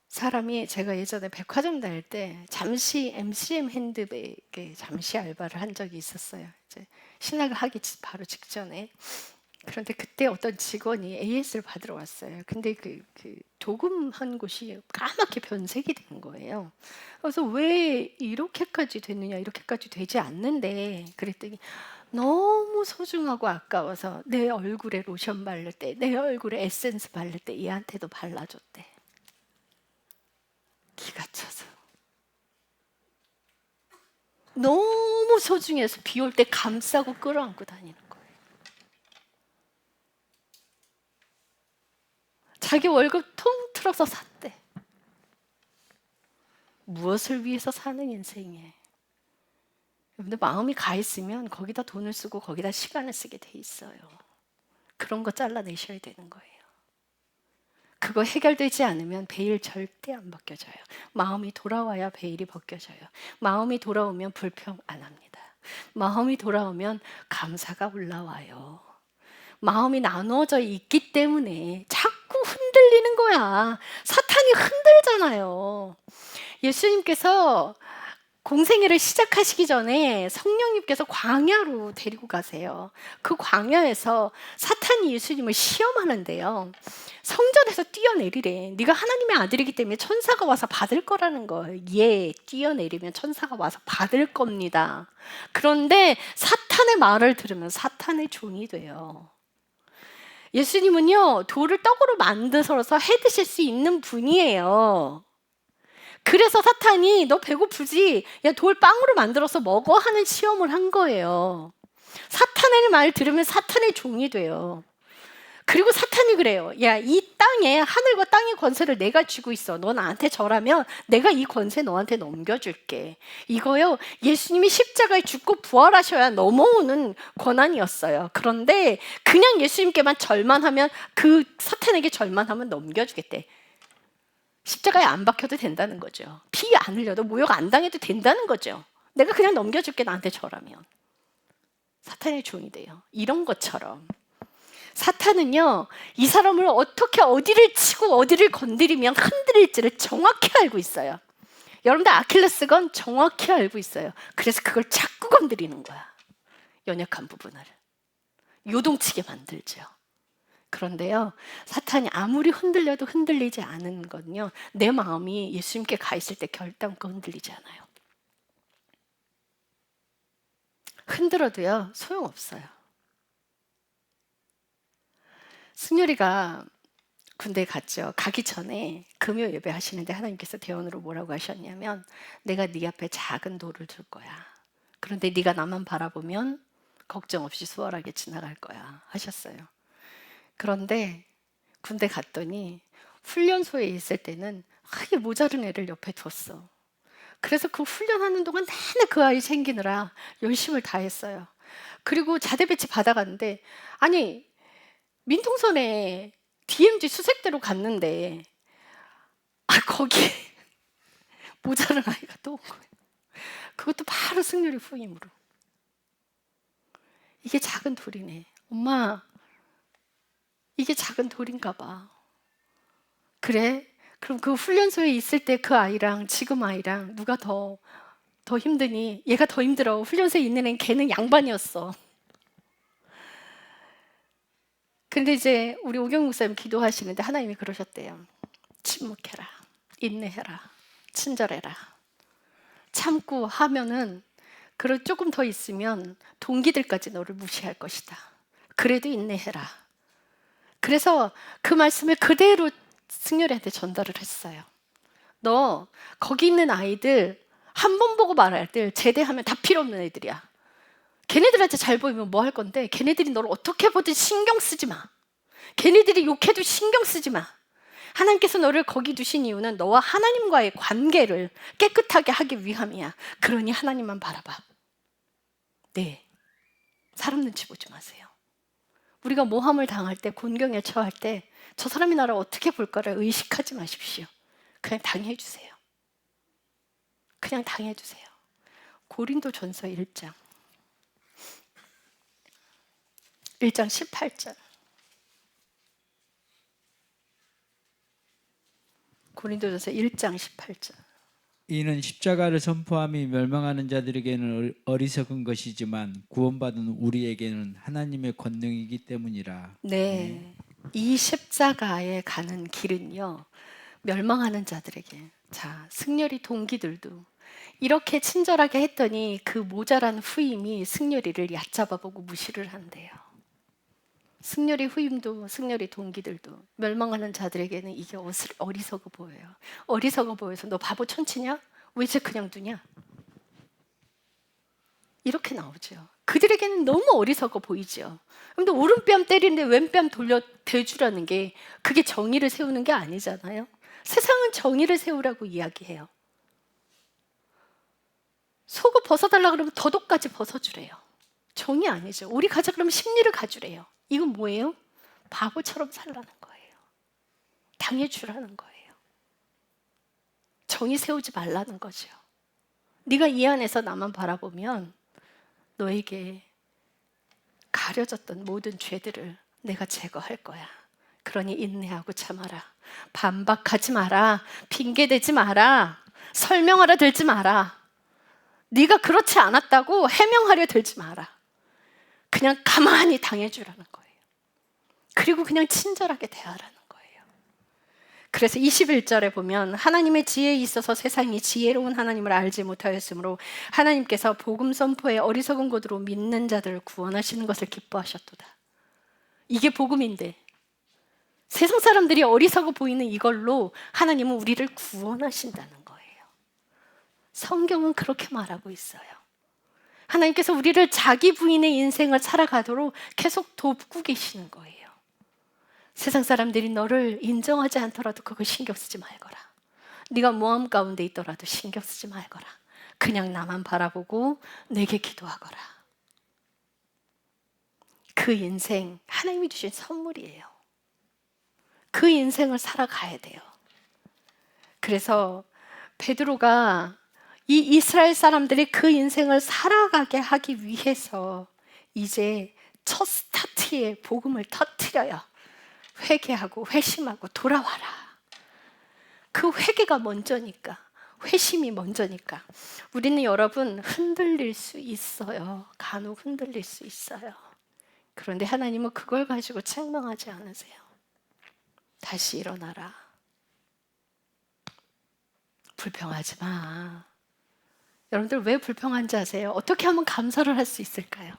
사람이, 제가 예전에 백화점 다닐 때 잠시 MCM 핸드백에 잠시 알바를 한 적이 있었어요. 이제 신학을 하기 바로 직전에. 그런데 그때 어떤 직원이 AS를 받으러 왔어요. 근데 그 도금한 곳이 까맣게 변색이 된 거예요. 그래서 왜 이렇게까지 됐느냐, 이렇게까지 되지 않는데, 그랬더니 너무 소중하고 아까워서 내 얼굴에 로션 바를 때, 내 얼굴에 에센스 바를 때 얘한테도 발라줬대. 기가 차서. 너무 소중해서 비 올 때 감싸고 끌어안고 다니는 거예요. 자기 월급 통틀어서 샀대. 무엇을 위해서 사는 인생이에요? 여러분들, 마음이 가 있으면 거기다 돈을 쓰고 거기다 시간을 쓰게 돼 있어요. 그런 거 잘라내셔야 되는 거예요. 그거 해결되지 않으면 베일 절대 안 벗겨져요. 마음이 돌아와야 베일이 벗겨져요. 마음이 돌아오면 불평 안 합니다. 마음이 돌아오면 감사가 올라와요. 마음이 나누어져 있기 때문에 자꾸 흔들리는 거야. 사탄이 흔들잖아요. 예수님께서 공생애를 시작하시기 전에 성령님께서 광야로 데리고 가세요. 그 광야에서 사탄이 예수님을 시험하는데요, 성전에서 뛰어내리래. 네가 하나님의 아들이기 때문에 천사가 와서 받을 거라는 거예요. 예, 뛰어내리면 천사가 와서 받을 겁니다. 그런데 사탄의 말을 들으면 사탄의 종이 돼요. 예수님은요, 돌을 떡으로 만들어서 해 드실 수 있는 분이에요. 그래서 사탄이 너 배고프지? 야, 돌 빵으로 만들어서 먹어 하는 시험을 한 거예요. 사탄의 말 들으면 사탄의 종이 돼요. 그리고 사탄이 그래요. 야, 이 땅에 하늘과 땅의 권세를 내가 쥐고 있어. 너 나한테 절하면 내가 이 권세 너한테 넘겨줄게. 이거요, 예수님이 십자가에 죽고 부활하셔야 넘어오는 권한이었어요. 그런데 그냥 예수님께만 절만하면, 그 사탄에게 절만하면 넘겨주겠대. 십자가에 안 박혀도 된다는 거죠. 피 안 흘려도 모욕 안 당해도 된다는 거죠. 내가 그냥 넘겨줄게, 나한테 절하면. 사탄의 종이 돼요. 이런 것처럼 사탄은요, 이 사람을 어떻게 어디를 치고 어디를 건드리면 흔들릴지를 정확히 알고 있어요. 여러분들 아킬레스건 정확히 알고 있어요. 그래서 그걸 자꾸 건드리는 거야. 연약한 부분을 요동치게 만들죠. 그런데요, 사탄이 아무리 흔들려도 흔들리지 않은 건요, 내 마음이 예수님께 가 있을 때 결단코 흔들리지 않아요. 흔들어도요, 소용없어요. 승열이가 군대에 갔죠. 가기 전에 금요 예배 하시는데 하나님께서 대언으로 뭐라고 하셨냐면, 내가 네 앞에 작은 돌을 줄 거야. 그런데 네가 나만 바라보면 걱정 없이 수월하게 지나갈 거야 하셨어요. 그런데 군대 갔더니 훈련소에 있을 때는 하게 모자른 애를 옆에 뒀어. 그래서 그 훈련하는 동안 내내 그 아이 챙기느라 열심을 다했어요. 그리고 자대 배치 받아갔는데, 아니 민통선에 DMZ 수색대로 갔는데 거기에 모자란 아이가 또 온 거예요. 그것도 바로 승률이 후임으로. 이게 작은 돌이네. 엄마, 이게 작은 돌인가 봐. 그래? 그럼 그 훈련소에 있을 때 그 아이랑 지금 아이랑 누가 더 힘드니? 얘가 더 힘들어. 훈련소에 있는 애는 걔는 양반이었어. 근데 이제 우리 오경 목사님 기도하시는데 하나님이 그러셨대요. 침묵해라. 인내해라. 친절해라. 참고 하면은, 그걸 조금 더 있으면 동기들까지 너를 무시할 것이다. 그래도 인내해라. 그래서 그 말씀을 그대로 승열이한테 전달을 했어요. 너 거기 있는 아이들 한 번 보고 말할 때 제대하면 다 필요 없는 애들이야. 걔네들한테 잘 보이면 뭐 할 건데, 걔네들이 너를 어떻게 보든 신경 쓰지 마. 걔네들이 욕해도 신경 쓰지 마. 하나님께서 너를 거기 두신 이유는 너와 하나님과의 관계를 깨끗하게 하기 위함이야. 그러니 하나님만 바라봐. 네, 사람 눈치 보지 마세요. 우리가 모함을 당할 때, 곤경에 처할 때 저 사람이 나를 어떻게 볼까를 의식하지 마십시오. 그냥 당해주세요. 그냥 당해주세요. 고린도전서 1장 18절. 고린도전서 1장 18절. 이는 십자가를 선포함이 멸망하는 자들에게는 어리석은 것이지만 구원받은 우리에게는 하나님의 권능이기 때문이라. 네, 이 십자가에 가는 길은요, 멸망하는 자들에게. 자, 승열이 동기들도 이렇게 친절하게 했더니 그 모자란 후임이 승열이를 얕잡아보고 무시를 한대요. 승열이 후임도 승열이 동기들도 멸망하는 자들에게는 이게 어리석어 보여요. 어리석어 보여서 너 바보 천치냐? 왜 쟤 그냥 두냐? 이렇게 나오죠. 그들에게는 너무 어리석어 보이죠. 근데 오른뺨 때리는데 왼뺨 돌려 대주라는 게, 그게 정의를 세우는 게 아니잖아요. 세상은 정의를 세우라고 이야기해요. 속옷 벗어달라 그러면 더덕까지 벗어주래요. 정의 아니죠. 우리 가자 그러면 심리를 가주래요. 이건 뭐예요? 바보처럼 살라는 거예요. 당해주라는 거예요. 정의 세우지 말라는 거죠. 네가 이 안에서 나만 바라보면 너에게 가려졌던 모든 죄들을 내가 제거할 거야. 그러니 인내하고 참아라. 반박하지 마라. 핑계대지 마라. 설명하려 들지 마라. 네가 그렇지 않았다고 해명하려 들지 마라. 그냥 가만히 당해주라는 거예요. 그리고 그냥 친절하게 대하라는 거예요. 그래서 21절에 보면, 하나님의 지혜에 있어서 세상이 지혜로운 하나님을 알지 못하였으므로 하나님께서 복음 선포에 어리석은 것으로 믿는 자들을 구원하시는 것을 기뻐하셨도다. 이게 복음인데 세상 사람들이 어리석어 보이는 이걸로 하나님은 우리를 구원하신다는 거예요. 성경은 그렇게 말하고 있어요. 하나님께서 우리를 자기 부인의 인생을 살아가도록 계속 돕고 계시는 거예요. 세상 사람들이 너를 인정하지 않더라도 그거 신경 쓰지 말거라. 네가 모험 가운데 있더라도 신경 쓰지 말거라. 그냥 나만 바라보고 내게 기도하거라. 그 인생 하나님이 주신 선물이에요. 그 인생을 살아가야 돼요. 그래서 베드로가 이 이스라엘 사람들이 그 인생을 살아가게 하기 위해서 이제 첫 스타트에 복음을 터뜨려요. 회개하고 회심하고 돌아와라. 그 회개가 먼저니까, 회심이 먼저니까. 우리는 여러분 흔들릴 수 있어요. 간혹 흔들릴 수 있어요. 그런데 하나님은 그걸 가지고 책망하지 않으세요. 다시 일어나라. 불평하지 마. 여러분들 왜 불평한지 아세요? 어떻게 하면 감사를 할 수 있을까요?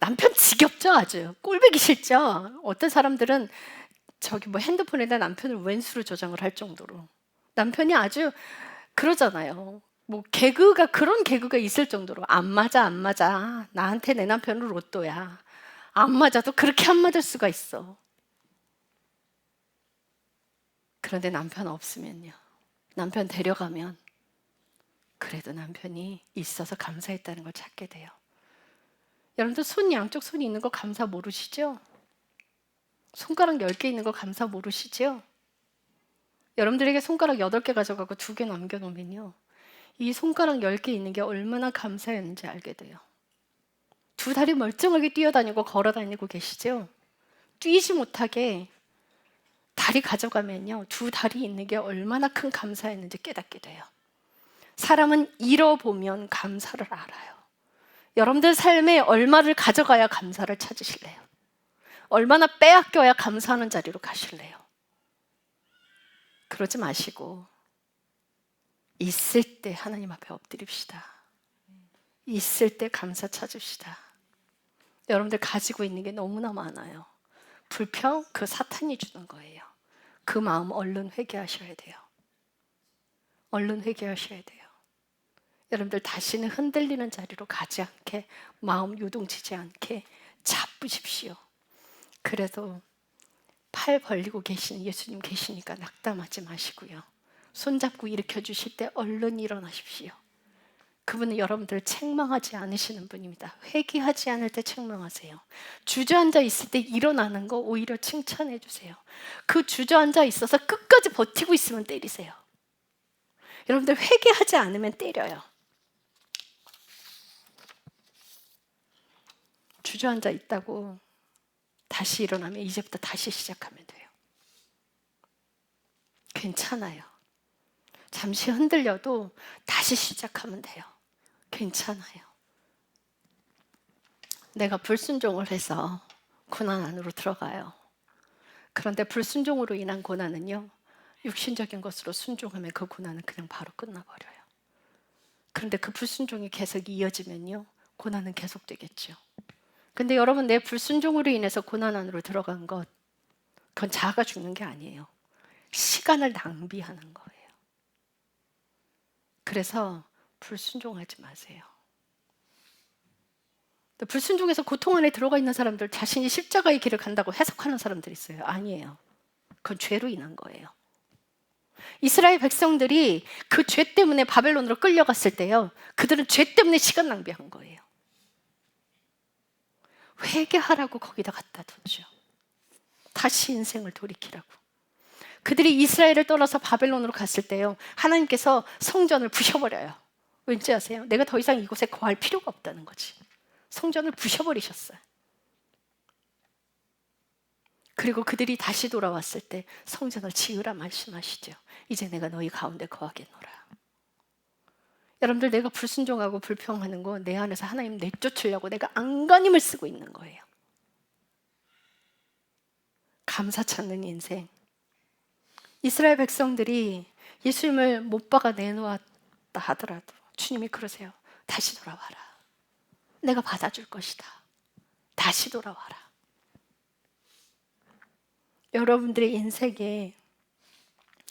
남편 지겹죠, 아주. 꼴보기 싫죠. 어떤 사람들은 저기 뭐 핸드폰에다 남편을 왼수로 저장을 할 정도로 남편이 아주 그러잖아요. 뭐 개그가 그런 개그가 있을 정도로 안 맞아 안 맞아. 나한테 내 남편은 로또야. 안 맞아도 그렇게 안 맞을 수가 있어. 그런데 남편 없으면요. 남편 데려가면 그래도 남편이 있어서 감사했다는 걸 찾게 돼요. 여러분들 손 양쪽 손이 있는 거 감사 모르시죠? 손가락 10개 있는 거 감사 모르시죠? 여러분들에게 손가락 8개 가져가고 2개 남겨놓으면요. 이 손가락 10개 있는 게 얼마나 감사했는지 알게 돼요. 2다리 멀쩡하게 뛰어다니고 걸어다니고 계시죠? 뛰지 못하게 다리 가져가면요. 2다리 있는 게 얼마나 큰 감사했는지 깨닫게 돼요. 사람은 잃어보면 감사를 알아요. 여러분들 삶에 얼마를 가져가야 감사를 찾으실래요? 얼마나 빼앗겨야 감사하는 자리로 가실래요? 그러지 마시고 있을 때 하나님 앞에 엎드립시다. 있을 때 감사 찾읍시다. 여러분들 가지고 있는 게 너무나 많아요. 불평, 그 사탄이 주는 거예요. 그 마음 얼른 회개하셔야 돼요. 얼른 회개하셔야 돼요. 여러분들 다시는 흔들리는 자리로 가지 않게, 마음 요동치지 않게 잡으십시오. 그래도 팔 벌리고 계시는 예수님 계시니까 낙담하지 마시고요. 손잡고 일으켜 주실 때 얼른 일어나십시오. 그분은 여러분들을 책망하지 않으시는 분입니다. 회개하지 않을 때 책망하세요. 주저앉아 있을 때 일어나는 거 오히려 칭찬해 주세요. 그 주저앉아 있어서 끝까지 버티고 있으면 때리세요. 여러분들 회개하지 않으면 때려요. 주저앉아 있다고 다시 일어나면 이제부터 다시 시작하면 돼요. 괜찮아요. 잠시 흔들려도 다시 시작하면 돼요. 괜찮아요. 내가 불순종을 해서 고난 안으로 들어가요. 그런데 불순종으로 인한 고난은요, 육신적인 것으로 순종하면 그 고난은 그냥 바로 끝나버려요. 그런데 그 불순종이 계속 이어지면요, 고난은 계속되겠죠. 근데 여러분, 내 불순종으로 인해서 고난 안으로 들어간 것, 그건 자아가 죽는 게 아니에요. 시간을 낭비하는 거예요. 그래서 불순종하지 마세요. 불순종해서 고통 안에 들어가 있는 사람들, 자신이 십자가의 길을 간다고 해석하는 사람들이 있어요. 아니에요. 그건 죄로 인한 거예요. 이스라엘 백성들이 그 죄 때문에 바벨론으로 끌려갔을 때요, 그들은 죄 때문에 시간 낭비한 거예요. 회개하라고 거기다 갖다 뒀죠. 다시 인생을 돌이키라고. 그들이 이스라엘을 떠나서 바벨론으로 갔을 때요, 하나님께서 성전을 부셔버려요. 왠지 아세요? 내가 더 이상 이곳에 거할 필요가 없다는 거지. 성전을 부셔버리셨어요. 그리고 그들이 다시 돌아왔을 때 성전을 지으라 말씀하시죠. 이제 내가 너희 가운데 거하겠노라. 여러분들, 내가 불순종하고 불평하는 거 내 안에서 하나님 내쫓으려고 내가 안간힘을 쓰고 있는 거예요. 감사 찾는 인생. 이스라엘 백성들이 예수님을 못 박아 내놓았다 하더라도 주님이 그러세요. 다시 돌아와라. 내가 받아줄 것이다. 다시 돌아와라. 여러분들의 인생에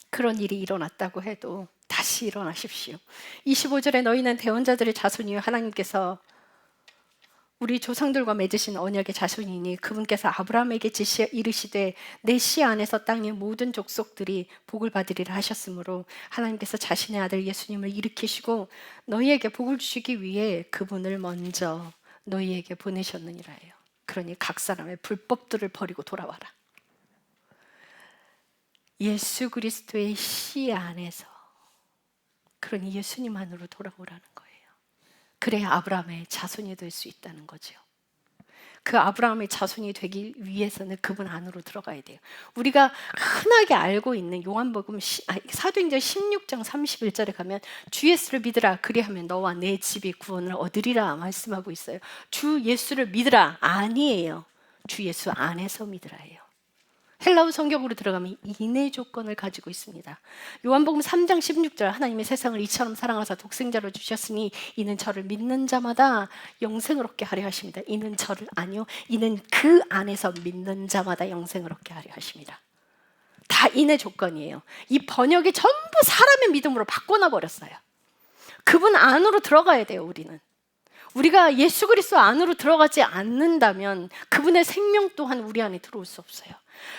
그런 일이 일어났다고 해도 다시 일어나십시오. 25절에 너희는 대언자들의 자손이요 하나님께서 우리 조상들과 맺으신 언약의 자손이니 그분께서 아브라함에게 이르시되 내 씨 안에서 땅의 모든 족속들이 복을 받으리라 하셨으므로 하나님께서 자신의 아들 예수님을 일으키시고 너희에게 복을 주시기 위해 그분을 먼저 너희에게 보내셨느니라 해요. 그러니 각 사람의 불법들을 버리고 돌아와라. 예수 그리스도의 씨 안에서, 그러니 예수님 안으로 돌아오라는 거예요. 그래야 아브라함의 자손이 될 수 있다는 거죠. 그 아브라함의 자손이 되기 위해서는 그분 안으로 들어가야 돼요. 우리가 흔하게 알고 있는 요한복음 사도행전 16장 31절에 가면 주 예수를 믿으라 그리하면 너와 내 집이 구원을 얻으리라 말씀하고 있어요. 주 예수를 믿으라 아니에요. 주 예수 안에서 믿으라예요. 헬라어 성경으로 들어가면 인의 조건을 가지고 있습니다. 요한복음 3장 16절 하나님이 세상을 이처럼 사랑하사 독생자로 주셨으니 이는 저를 믿는 자마다 영생을 얻게 하려 하십니다. 이는 저를 아니요 이는 그 안에서 믿는 자마다 영생을 얻게 하려 하십니다. 다 인의 조건이에요. 이 번역이 전부 사람의 믿음으로 바꿔놔 버렸어요. 그분 안으로 들어가야 돼요. 우리가 예수 그리스도 안으로 들어가지 않는다면 그분의 생명 또한 우리 안에 들어올 수 없어요.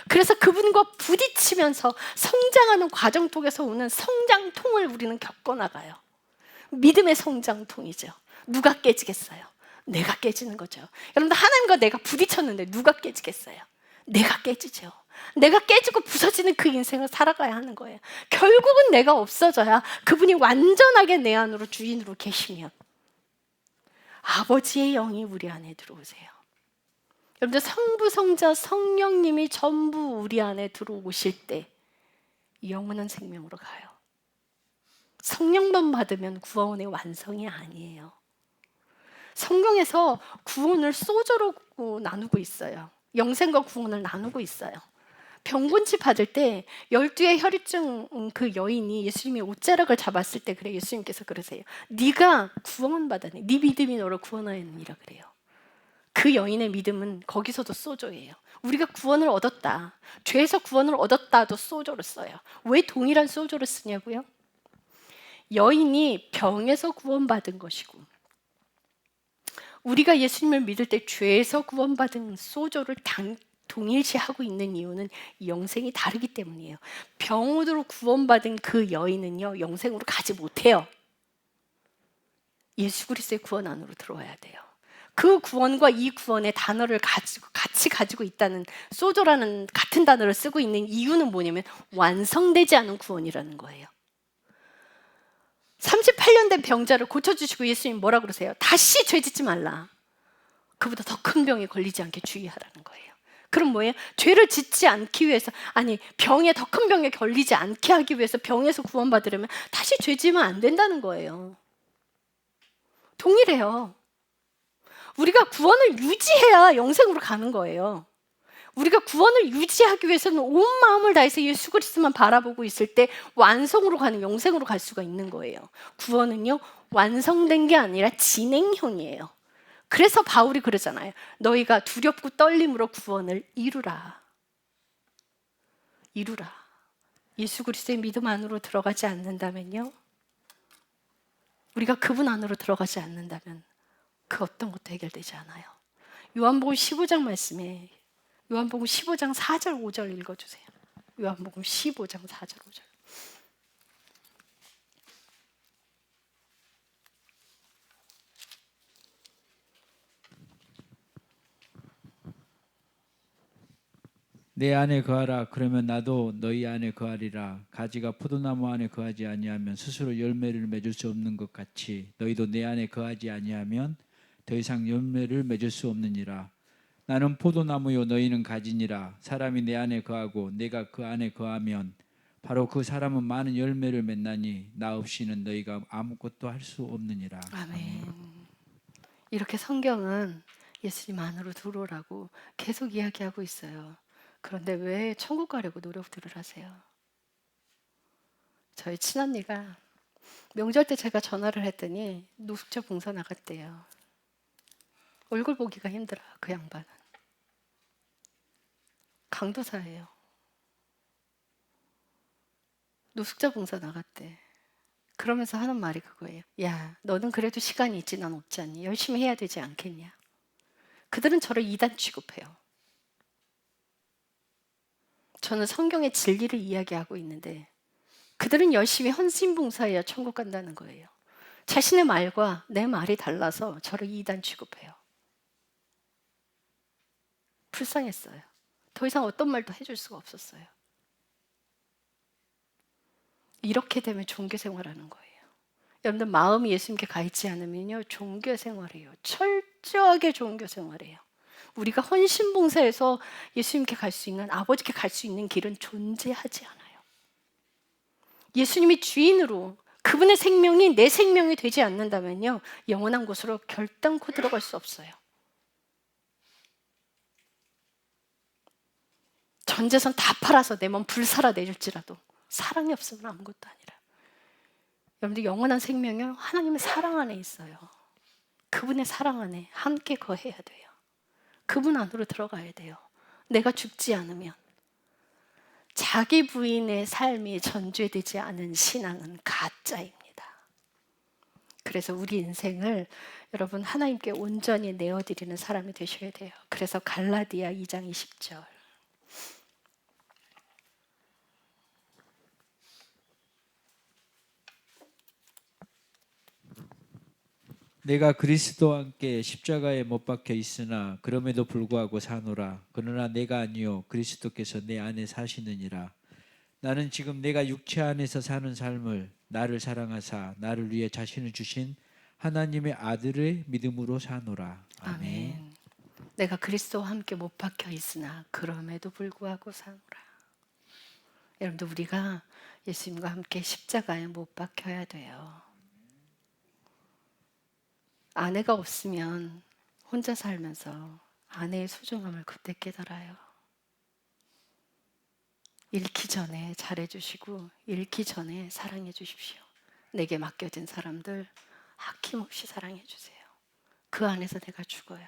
그래서 그분과 부딪히면서 성장하는 과정 속에서 오는 성장통을 우리는 겪어나가요. 믿음의 성장통이죠. 누가 깨지겠어요? 내가 깨지는 거죠. 여러분들 하나님과 내가 부딪혔는데 누가 깨지겠어요? 내가 깨지죠. 내가 깨지고 부서지는 그 인생을 살아가야 하는 거예요. 결국은 내가 없어져야 그분이 완전하게 내 안으로 주인으로 계시면 아버지의 영이 우리 안에 들어오세요. 여러분들 성부, 성자, 성령님이 전부 우리 안에 들어오실 때 영원한 생명으로 가요. 성령만 받으면 구원의 완성이 아니에요. 성경에서 구원을 소저로 나누고 있어요. 영생과 구원을 나누고 있어요. 병곤치 받을 때 12의 혈유증 그 여인이 예수님이 옷자락을 잡았을 때 그래 예수님께서 그러세요. 네가 구원받았네. 네 믿음이 너를 구원하였느니라 그래요. 그 여인의 믿음은 거기서도 소조예요. 우리가 구원을 얻었다. 죄에서 구원을 얻었다도 소조를 써요. 왜 동일한 소조를 쓰냐고요? 여인이 병에서 구원받은 것이고 우리가 예수님을 믿을 때 죄에서 구원받은 소조를 동일시하고 있는 이유는 영생이 다르기 때문이에요. 병으로 구원받은 그 여인은요 영생으로 가지 못해요. 예수 그리스도의 구원 안으로 들어와야 돼요. 그 구원과 이 구원의 단어를 같이 가지고 있다는 소조라는 같은 단어를 쓰고 있는 이유는 뭐냐면 완성되지 않은 구원이라는 거예요. 38년 된 병자를 고쳐주시고 예수님 뭐라 그러세요? 다시 죄짓지 말라. 그보다 더 큰 병에 걸리지 않게 주의하라는 거예요. 그럼 뭐예요? 죄를 짓지 않기 위해서 병에 더 큰 병에 걸리지 않게 하기 위해서 병에서 구원받으려면 다시 죄 지으면 안 된다는 거예요. 동일해요. 우리가 구원을 유지해야 영생으로 가는 거예요. 우리가 구원을 유지하기 위해서는 온 마음을 다해서 예수 그리스도만 바라보고 있을 때 완성으로 가는 영생으로 갈 수가 있는 거예요. 구원은요 완성된 게 아니라 진행형이에요. 그래서 바울이 그러잖아요. 너희가 두렵고 떨림으로 구원을 이루라. 예수 그리스도의 믿음 안으로 들어가지 않는다면요 우리가 그분 안으로 들어가지 않는다면 그 어떤 것도 해결되지 않아요. 요한복음 15장 말씀에 요한복음 15장 4절 5절 읽어주세요. 요한복음 15장 4절 5절. 내 안에 거하라. 그러면 나도 너희 안에 거하리라. 가지가 포도나무 안에 거하지 아니하면 스스로 열매를 맺을 수 없는 것 같이 너희도 내 안에 거하지 아니하면 더 이상 열매를 맺을 수 없느니라. 나는 포도나무요 너희는 가지니라. 사람이 내 안에 거하고 내가 그 안에 거하면 바로 그 사람은 많은 열매를 맺나니 나 없이는 너희가 아무것도 할 수 없느니라. 아멘. 이렇게 성경은 예수님 안으로 들어오라고 계속 이야기하고 있어요. 그런데 왜 천국 가려고 노력들을 하세요? 저희 친언니가 명절 때 제가 전화를 했더니 노숙자 봉사 나갔대요. 얼굴 보기가 힘들어 그 양반은. 강도사예요. 노숙자 봉사 나갔대. 그러면서 하는 말이 그거예요. 야, 너는 그래도 시간이 있지, 난 없지 않니? 열심히 해야 되지 않겠냐? 그들은 저를 이단 취급해요. 저는 성경의 진리를 이야기하고 있는데 그들은 열심히 헌신봉사해야 천국 간다는 거예요. 자신의 말과 내 말이 달라서 저를 이단 취급해요. 불쌍했어요. 더 이상 어떤 말도 해줄 수가 없었어요. 이렇게 되면 종교 생활하는 거예요. 여러분들 마음이 예수님께 가 있지 않으면요, 종교 생활이에요. 철저하게 종교 생활이에요. 우리가 헌신봉사해서 예수님께 갈 수 있는, 아버지께 갈 수 있는 길은 존재하지 않아요. 예수님이 주인으로 그분의 생명이 내 생명이 되지 않는다면요, 영원한 곳으로 결단코 들어갈 수 없어요. 전 재산 다 팔아서 내 몸 불살아 내줄지라도 사랑이 없으면 아무것도 아니라. 여러분들 영원한 생명은 하나님의 사랑 안에 있어요. 그분의 사랑 안에 함께 거해야 돼요. 그분 안으로 들어가야 돼요. 내가 죽지 않으면. 자기 부인의 삶이 전제되지 않은 신앙은 가짜입니다. 그래서 우리 인생을 여러분 하나님께 온전히 내어드리는 사람이 되셔야 돼요. 그래서 갈라디아 2장 20절. 내가 그리스도와 함께 십자가에 못 박혀 있으나 그럼에도 불구하고 사노라. 그러나 내가 아니요 그리스도께서 내 안에 사시느니라. 나는 지금 내가 육체 안에서 사는 삶을 나를 사랑하사 나를 위해 자신을 주신 하나님의 아들의 믿음으로 사노라. 아멘. 아멘. 내가 그리스도와 함께 못 박혀 있으나 그럼에도 불구하고 사노라. 여러분들 우리가 예수님과 함께 십자가에 못 박혀야 돼요. 아내가 없으면 혼자 살면서 아내의 소중함을 그때 깨달아요. 잃기 전에 잘해주시고 잃기 전에 사랑해 주십시오. 내게 맡겨진 사람들 아낌없이 사랑해 주세요. 그 안에서 내가 죽어요.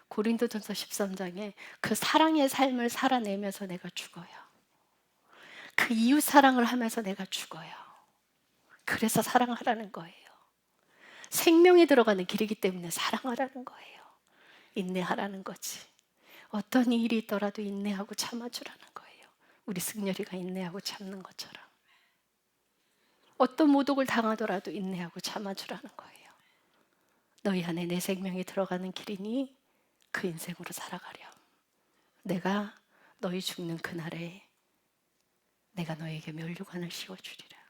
고린도전서 13장에 그 사랑의 삶을 살아내면서 내가 죽어요. 그 이웃 사랑을 하면서 내가 죽어요. 그래서 사랑하라는 거예요. 생명이 들어가는 길이기 때문에 사랑하라는 거예요. 인내하라는 거지. 어떤 일이 있더라도 인내하고 참아주라는 거예요. 우리 승열이가 인내하고 참는 것처럼. 어떤 모독을 당하더라도 인내하고 참아주라는 거예요. 너희 안에 내 생명이 들어가는 길이니 그 인생으로 살아가렴. 내가 너희 죽는 그날에 내가 너에게 면류관을 씌워주리라.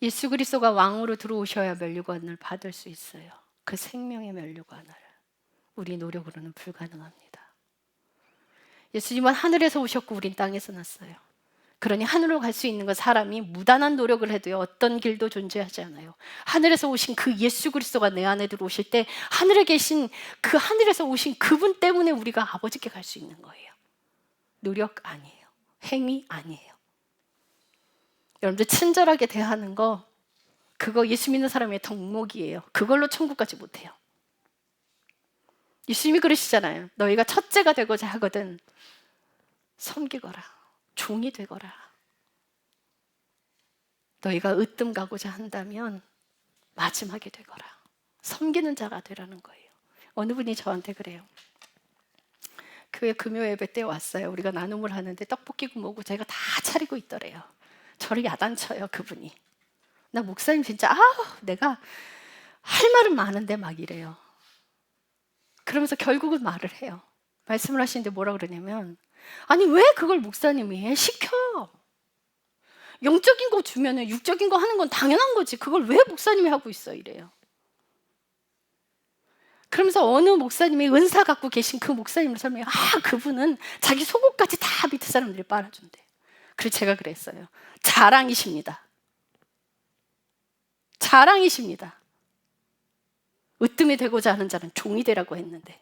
예수 그리스도가 왕으로 들어오셔야 면류관을 받을 수 있어요. 그 생명의 면류관을. 우리 노력으로는 불가능합니다. 예수님은 하늘에서 오셨고 우린 땅에서 났어요. 그러니 하늘로 갈 수 있는 건 사람이 무단한 노력을 해도요, 어떤 길도 존재하지 않아요. 하늘에서 오신 그 예수 그리스도가 내 안에 들어오실 때 하늘에 계신 그 하늘에서 오신 그분 때문에 우리가 아버지께 갈 수 있는 거예요. 노력 아니에요. 행위 아니에요. 여러분들 친절하게 대하는 거, 그거 예수 믿는 사람의 덕목이에요. 그걸로 천국 가지 못해요. 예수님이 그러시잖아요. 너희가 첫째가 되고자 하거든 섬기거라. 종이 되거라. 너희가 으뜸 가고자 한다면 마지막에 되거라. 섬기는 자가 되라는 거예요. 어느 분이 저한테 그래요. 교회 금요 예배 때 왔어요. 우리가 나눔을 하는데 떡볶이고 뭐고 제가 다 차리고 있더래요. 저를 야단쳐요, 그분이. 나 목사님 진짜 내가 할 말은 많은데 막 이래요. 그러면서 결국은 말을 해요. 말씀을 하시는데 뭐라 그러냐면, 아니 왜 그걸 목사님이 해? 시켜. 영적인 거 주면은 육적인 거 하는 건 당연한 거지. 그걸 왜 목사님이 하고 있어? 이래요. 그러면서 어느 목사님이 은사 갖고 계신 그 목사님을 설명해요. 그분은 자기 속옷까지 다 밑에 사람들이 빨아준대. 그래서 제가 그랬어요. 자랑이십니다. 자랑이십니다. 으뜸이 되고자 하는 자는 종이 되라고 했는데,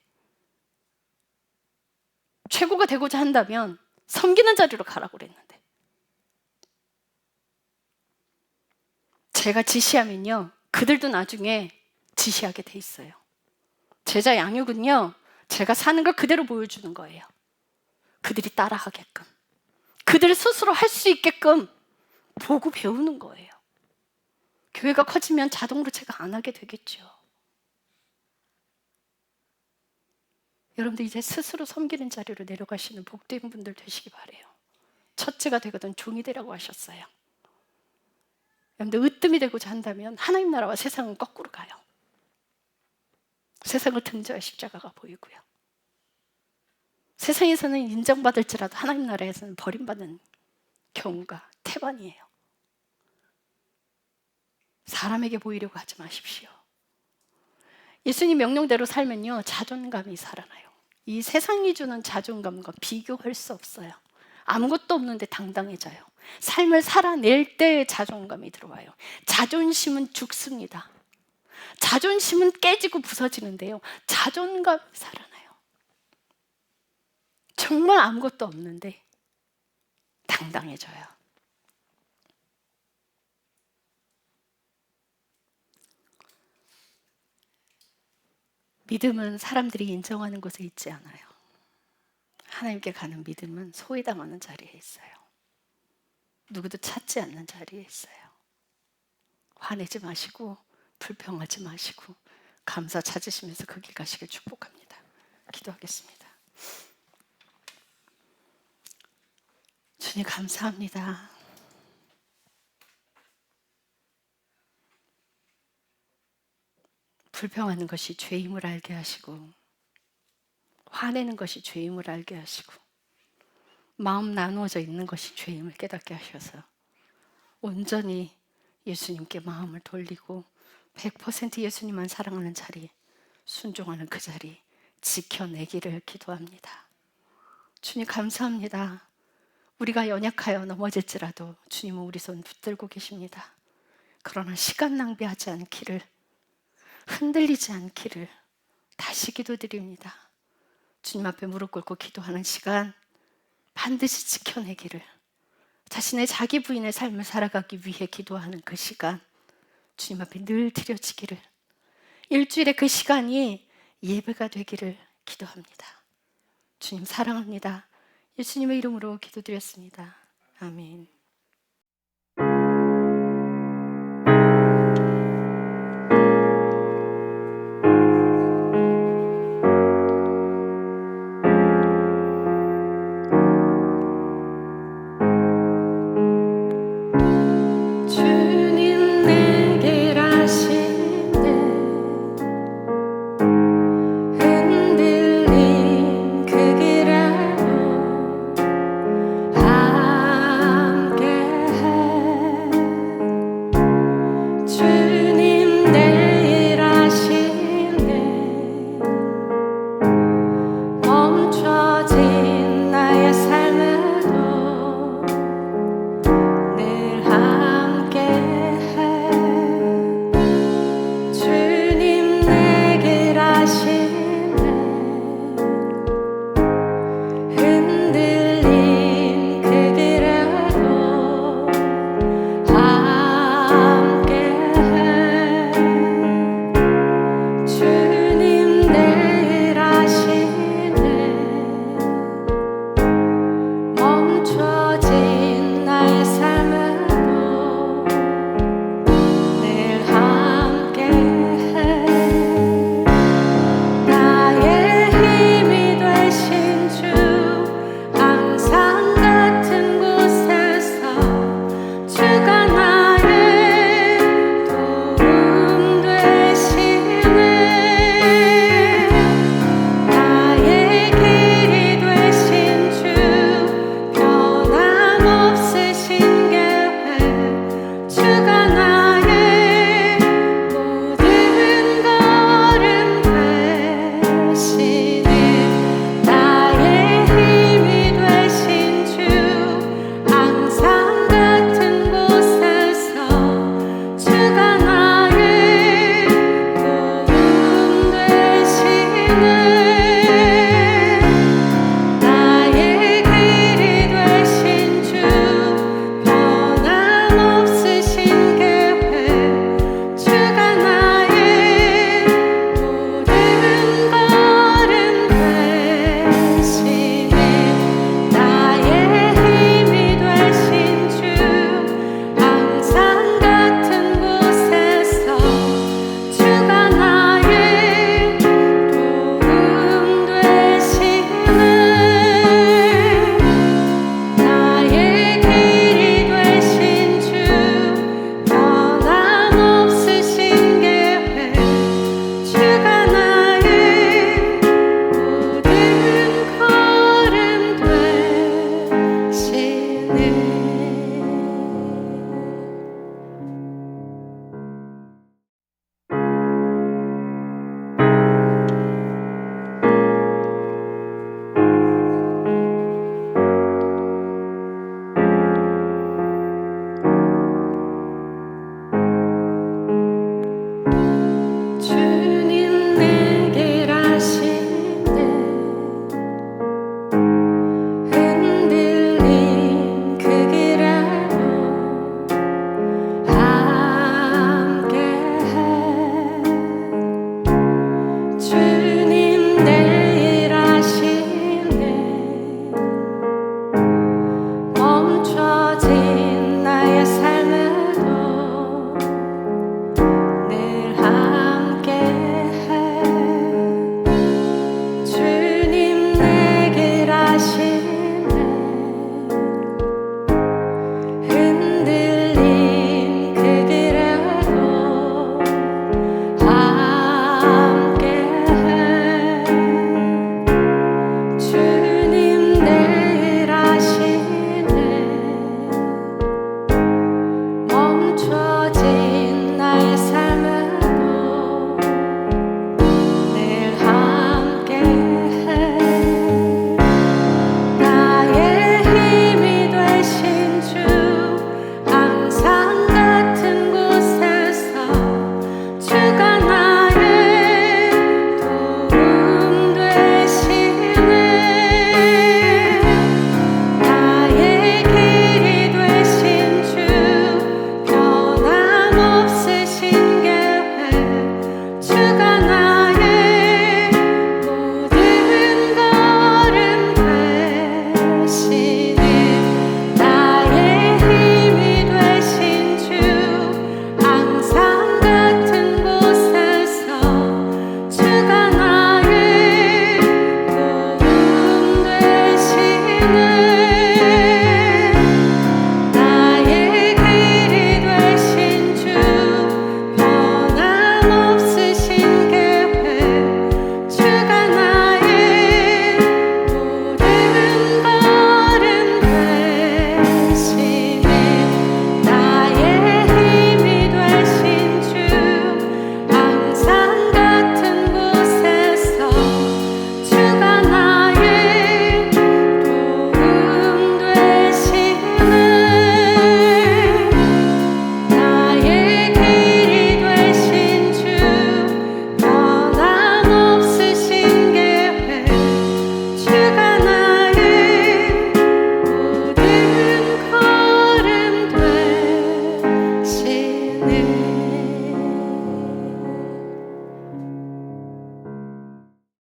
최고가 되고자 한다면 섬기는 자리로 가라고 그랬는데, 제가 지시하면요 그들도 나중에 지시하게 돼 있어요. 제자 양육은요 제가 사는 걸 그대로 보여주는 거예요. 그들이 따라하게끔, 그들 스스로 할 수 있게끔 보고 배우는 거예요. 교회가 커지면 자동으로 제가 안 하게 되겠죠. 여러분들 이제 스스로 섬기는 자리로 내려가시는 복된 분들 되시기 바래요. 첫째가 되거든 종이 되라고 하셨어요. 여러분들 으뜸이 되고자 한다면 하나님 나라와 세상은 거꾸로 가요. 세상을 등져야 십자가가 보이고요. 세상에서는 인정받을지라도 하나님 나라에서는 버림받는 경우가 태반이에요. 사람에게 보이려고 하지 마십시오. 예수님 명령대로 살면요, 자존감이 살아나요. 이 세상이 주는 자존감과 비교할 수 없어요. 아무것도 없는데 당당해져요. 삶을 살아낼 때 자존감이 들어와요. 자존심은 죽습니다. 자존심은 깨지고 부서지는데요, 자존감이 살아나요. 정말 아무것도 없는데 당당해져요. 믿음은 사람들이 인정하는 곳에 있지 않아요. 하나님께 가는 믿음은 소외당하는 자리에 있어요. 누구도 찾지 않는 자리에 있어요. 화내지 마시고 불평하지 마시고 감사 찾으시면서 그 길 가시길 축복합니다. 기도하겠습니다. 주님 감사합니다. 불평하는 것이 죄임을 알게 하시고, 화내는 것이 죄임을 알게 하시고, 마음 나누어져 있는 것이 죄임을 깨닫게 하셔서 온전히 예수님께 마음을 돌리고 100% 예수님만 사랑하는 자리, 순종하는 그 자리 지켜내기를 기도합니다. 주님 감사합니다. 우리가 연약하여 넘어질지라도 주님은 우리 손 붙들고 계십니다. 그러나 시간 낭비하지 않기를, 흔들리지 않기를 다시 기도드립니다. 주님 앞에 무릎 꿇고 기도하는 시간 반드시 지켜내기를, 자신의 자기 부인의 삶을 살아가기 위해 기도하는 그 시간 주님 앞에 늘 드려지기를, 일주일에 그 시간이 예배가 되기를 기도합니다. 주님 사랑합니다. 예수님의 이름으로 기도드렸습니다. 아멘. 주님 내게 하시네 흔들림 그 길에도 함께해 주